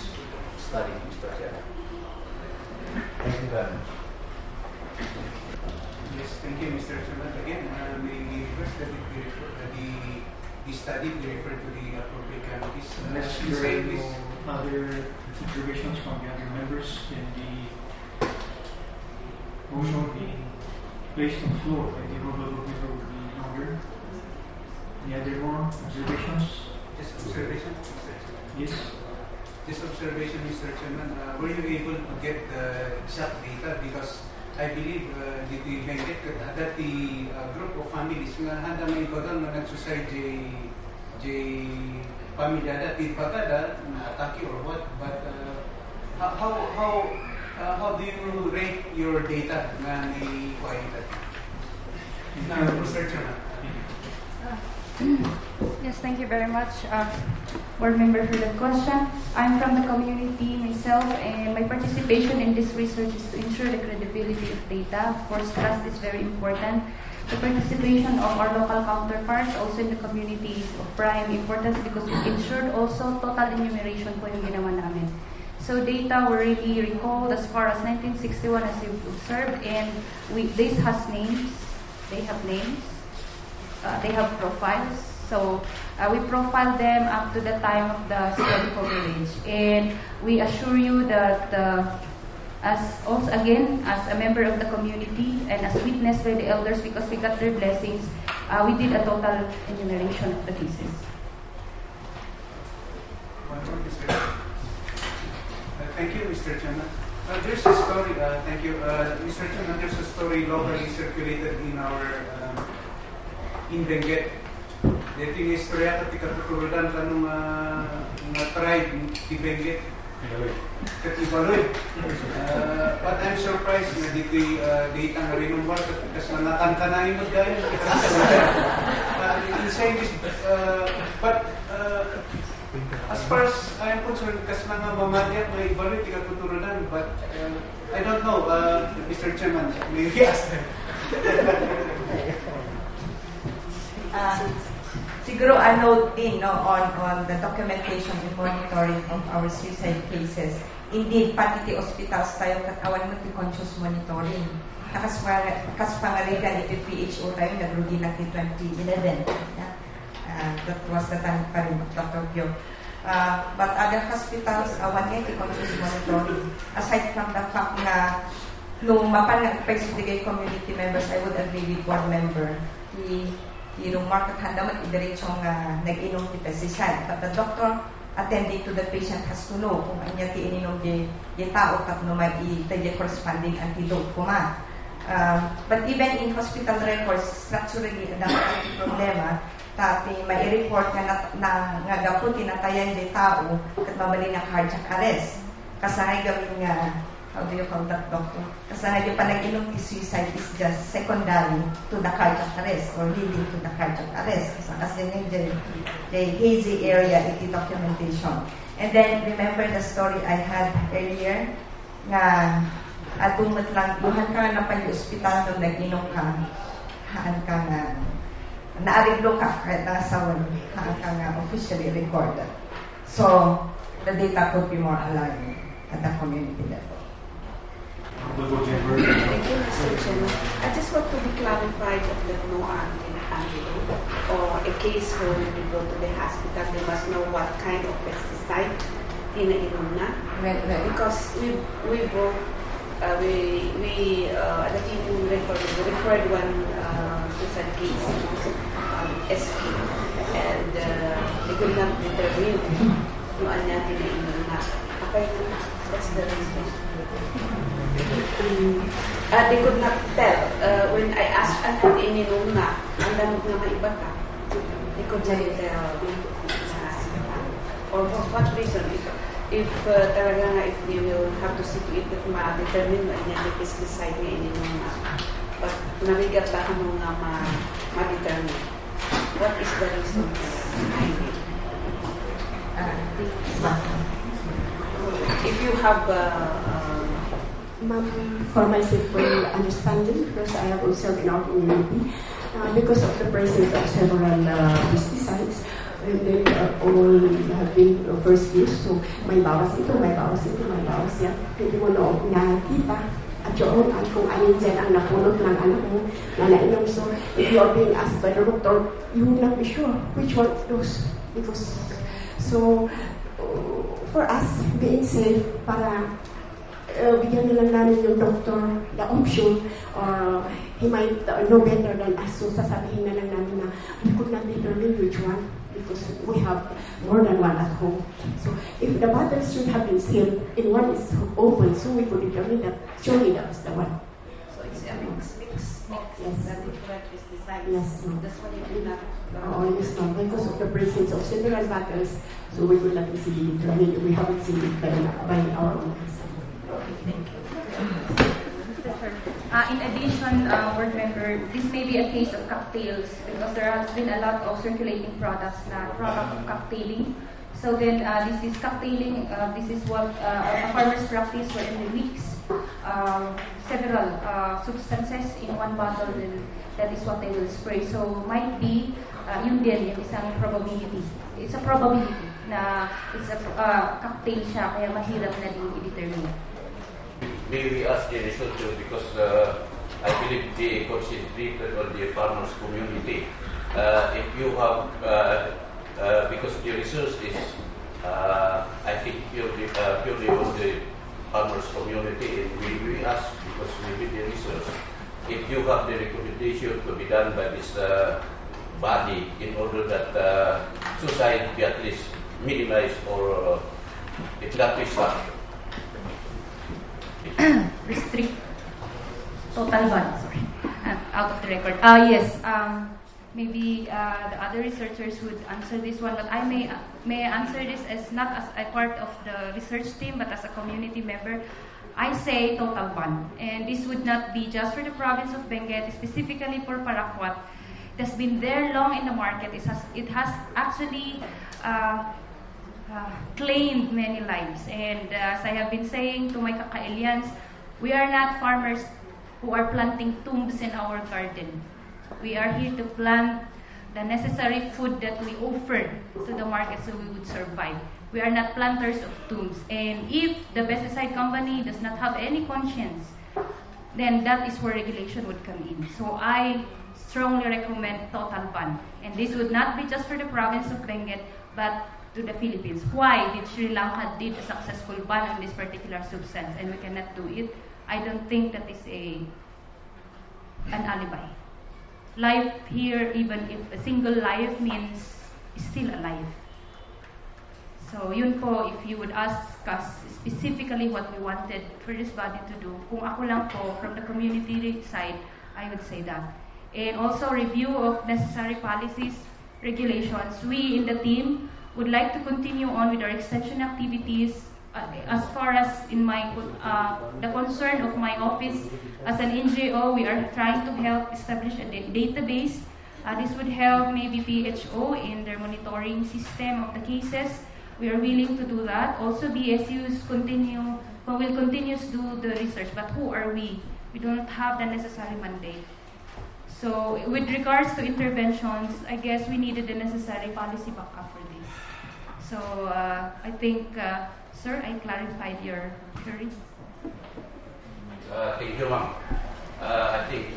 study, Mr. Chair. Thank you very much. Yes, thank you, Mr. Chairman. Again, we request that the study be referred to the appropriate committees. Unless there are no other observations from the other members, then the motion being placed on the floor by the honorable member will be in order. Any other more observations? Just observation? Yes. Just observation, Mr. Chairman. Were you able to get the exact data? Because I believe the Benguet that the group of families nga handa may ko doon na nag-suicide pamilya dati bagada na atake or what, but how do you rate your data na ni Kuwaita? Mr. Chairman. Yes, thank you very much, board member, for the question. I'm from the community myself, and my participation in this research is to ensure the credibility of data. Of course, trust is very important. The participation of our local counterparts also in the community is of prime importance because we ensured also total enumeration po yung ginawa namin. So data were really recalled as far as 1961 as you've observed, and this has names, they have names. They have profiles, so we profiled them up to the time of the study coverage, and we assure you that as a member of the community and as witnessed by the elders, because we got their blessings, we did a total enumeration of the cases. Thank you, Mr. Chairman. There's a story. Thank you, Mr. Chairman. There's a story locally circulated in our. In Benguet. Dito yung istorya at ikatutuludan ka nung tribe di Benguet. Katibaloy. But I'm surprised na dito yung data na rinumbar kasi natangkanayin mo dahil. In saying this, but as far as I'm concerned, kasi mga mamadya, may ibaloy ikatutuludan, but I don't know, Mr. Chairman, maybe ask them. Siguro a note din on the documentation and monitoring of our suicide cases. Indeed, pati ti hospitals tayo katawan mo ti conscious monitoring. Kas pangaligan iti PHO tayo nagrudi na ti 2011. Yeah? That was the time pa rin of Dr. Pio. But other hospitals, one nga ti conscious monitoring. Aside from the fact na nung mapanag-specific community members, I would agree with one member. Yung market handaman idiretsong nag-inom ti pesticide. But the doctor attending to the patient has to know kung anya ti ininom di tao tapno may itayo corresponding antidote kuma. But even in hospital records, structurally, ang dapat problema, tapi may report na gaputi na tayan di tao kat mabali na cardiac arrest. Kasay gawin nga how do you call that, doctor? Kasi yung panaginom is suicide is just secondary to the cardiac arrest or leading to the cardiac arrest. Kasi yung the hazy area, iti documentation. And then, remember the story I had earlier, nga adumot lang, buhan ka na pa yung ospital nung nag-inom ka, haan ka nga, naariglo ka, kahit nangasawan, haan ka nga officially recorded. So, the data could be more alarming at the community level. Thank you, Mr. Chairman. I just want to be clarified that no antidote or a case where when you go to the hospital, they must know what kind of pesticide iniinom na. Because we both the team referred one suicide case, SP, and they could not determine kung ano iniinom na. Okay, that's the reason. They could not tell. When I asked ano ininom na, ang damot nga maiba ka, they could not tell. Or for what reason? If talaga nga, if they will have to see to it, that ma-determine na niya the pesticide na ininom na. But nabigat ba kamo nga ma-determine? What is the reason behind it? If you have Ma'am, for my simple understanding, because I have observed in our community, because of the presence of several pesticides, and then all have been first use, so may bawas ito, may bawas ito, may bawas yan. Hindi mo nakita at yun kung alin dyan ang napulot ng anak mo na nainom. So, if you are being asked by the doctor, you will not be sure which one of those. Because, so, for us, being safe, para bigyan na lang namin yung doctor the option, or he might know better than us, so sasabihin na lang namin na we could not determine which one because we have more than one at home. So if the bottles should have been sealed and one is open, so we could determine that surely that was the one. So it's a mix. Yes. The different pesticides. Yes. That's why you do not. Yes, no. Because of the presence of several bottles, so we could not easily determine. We haven't seen it by our own eyes. In addition, board member, this may be a case of cocktails because there has been a lot of circulating products na product of cocktailing. So then this is cocktailing. This is what a farmer's practice where in the mix several substances in one bottle, and that is what they will spray. So might be yun din, yung isang probability. It's a probability na it's a cocktail siya, kaya mahirap na din i-determine. May we ask the researcher because I believe they concentrated on the farmers community. If you have, because the research is, I think purely on the farmers community, and we ask because we did the research. If you have the recommendation to be done by this body in order that suicide be at least minimized or if not stopped. Restrict total ban, sorry, out of the record. Yes, maybe the other researchers would answer this one, but I may answer this as not as a part of the research team, but as a community member. I say total ban, and this would not be just for the province of Benguet, specifically for Paraquat. It has been there long in the market. It has actually claimed many lives, and as I have been saying to my kakaelians, we are not farmers who are planting tombs in our garden. We are here to plant the necessary food that we offer to the market so we would survive. We are not planters of tombs, and if the pesticide company does not have any conscience, then that is where regulation would come in. So I strongly recommend total ban, and this would not be just for the province of Benguet, but to the Philippines. Why did Sri Lanka did a successful ban on this particular substance and we cannot do it? I don't think that is an alibi. Life here, even if a single life means still alive. So yun po, if you would ask us specifically what we wanted for this body to do, kung ako lang po from the community side, I would say that. And also review of necessary policies, regulations. We in the team would like to continue on with our extension activities as far as in my the concern of my office as an NGO, we are trying to help establish a database. This would help maybe PHO in their monitoring system of the cases. We are willing to do that. Also, BSUs will continue to do the research, but who are we? We don't have the necessary mandate. So with regards to interventions, I guess we needed the necessary policy backup for this. So I think, sir, I clarified your queries. Thank you, ma'am. I think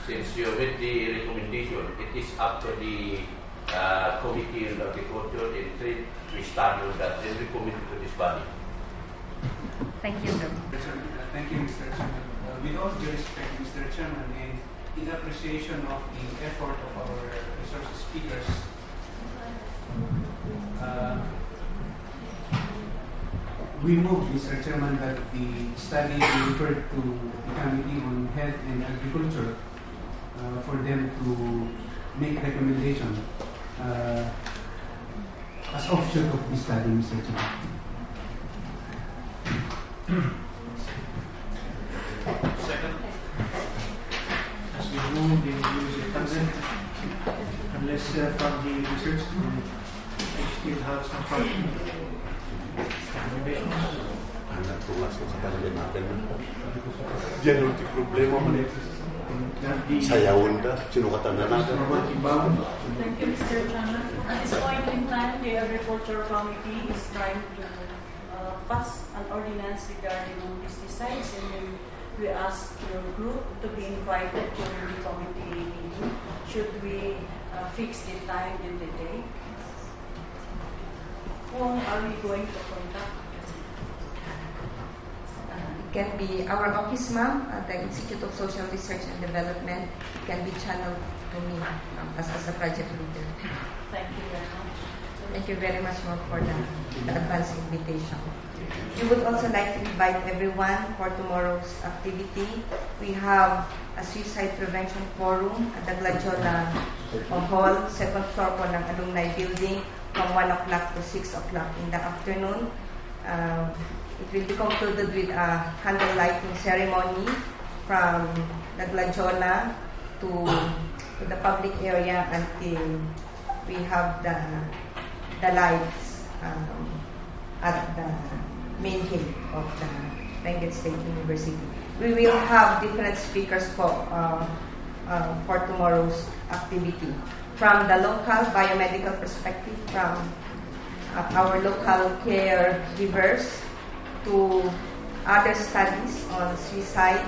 since you made the recommendation, it is up to the Committee on Agriculture and Trade to study that and recommend it to this body. Thank you, sir. Thank you, Mr. Chairman. With all due respect, Mr. Chairman, and in appreciation of the effort of our resource speakers, we move, Mr. Chairman, that the study be referred to the Committee on Health and Agriculture for them to make recommendation as offshoot of this study, Mr. Chairman. Second, as we move in use of consent, unless from the research, I still have some questions. Anak tulas sa kanila natin. Diyan ang problema man saya unda, sinukatan na natin. Thank you, Mr. Chairman. At this point in time, the Agriculture Committee is trying to pass an ordinance regarding pesticides, and then we ask your group to be invited to the committee meeting. Should we fix the time and the day? Whom are we going to contact? It can be our office, ma'am, at the Institute of Social Research and Development. It can be channeled to me as a project leader. Thank you very much. Thank you very much, ma'am, for the advance invitation. We would also like to invite everyone for tomorrow's activity. We have a suicide prevention forum at the Gladiona Hall, second floor po ng Alumni Building, from 1 o'clock to 6 o'clock in the afternoon. It will be concluded with a candle lighting ceremony from the Gladiona to the public area until we have the lights at the main gate of the Benguet State University. We will have different speakers for tomorrow's activity. From the local biomedical perspective, from our local caregivers to other studies on suicide,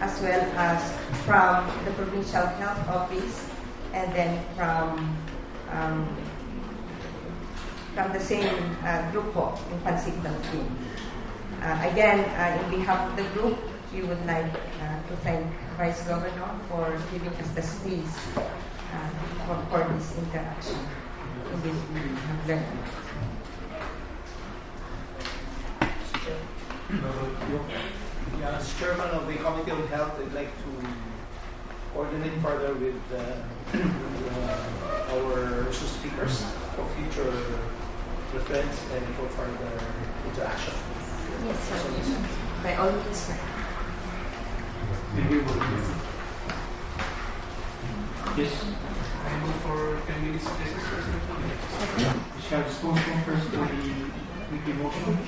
as well as from the Provincial Health Office, and then from the same group in Pansigdang team. Again, in behalf of the group, we would like to thank Vice Governor for giving us the space for this interaction in this we have learned. As chairman of the Committee on Health, I'd like to coordinate further with our resource speakers for future reference and for further interaction. Yes, sir. By all means, sir. Yes. I move for 10 minutes recess. We shall dispose first to the weekly motion.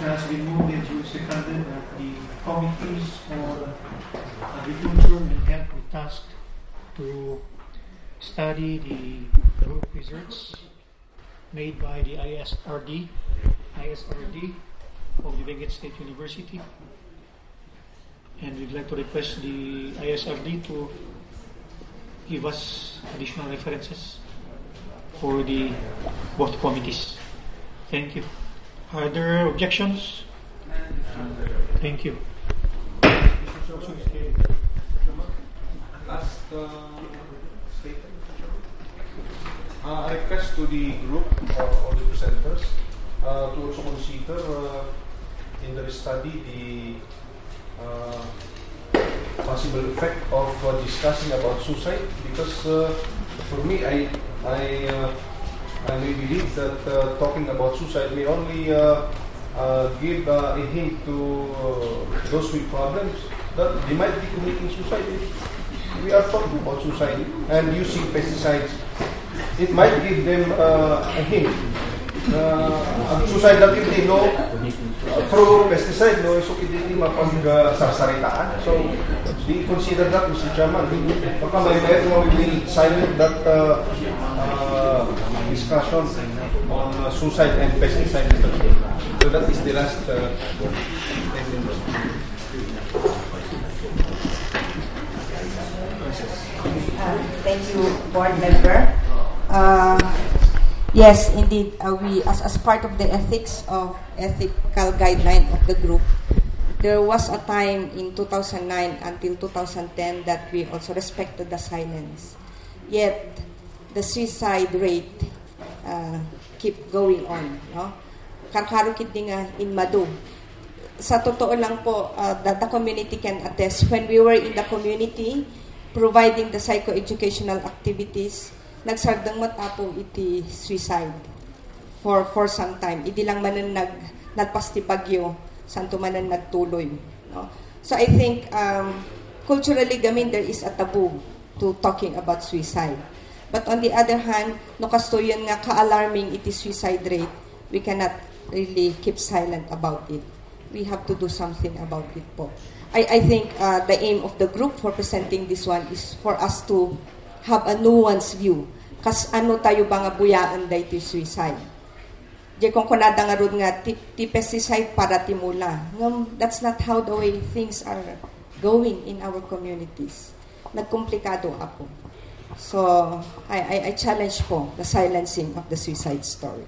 As we move into seconded that the committees for agriculture and health be tasked to study the group research made by the ISRD of the Benguet State University. And we'd like to request the ISRD to give us additional references for the both committees. Thank you. Are there objections? Thank you. As stated, a request to the group or the presenters to also consider in their study the possible effect of discussing about suicide, because for me, I And we believe that talking about suicide may only give a hint to those with problems that they might be committing suicide. If we are talking about suicide and using pesticides, it might give them a hint. Suicidal kidney, no, through pesticide, no, so hindi mapag-sarsaritaan. So, do you consider that, Mr. Chairman? Baka may we will silent that discussion on suicide and pesticide. So that is the last thank you, board member. Yes, indeed, we as part of the ethical guideline of the group, there was a time in 2009 until 2010 that we also respected the silence. Yet, the suicide rate keep going on. No? Karkarukit din nga in Madu. Sa totoo lang po, that the community can attest. When we were in the community, providing the psychoeducational activities, nagsardang matapong iti suicide for some time. Idi lang manan nagpasti bagyo, santo manan nagtuloy. No? So I think culturally gamin there is a taboo to talking about suicide. But on the other hand, no kastoyan nga ka-alarming iti suicide rate, we cannot really keep silent about it. We have to do something about it po. I think the aim of the group for presenting this one is for us to have a nuanced view. Kas ano tayo ba nga buyaan da iti suicide? Di kung kunada nga ron nga ti pesticide para timula. That's not how the way things are going in our communities. Nagkomplikado ako. So, I challenge po the silencing of the suicide story.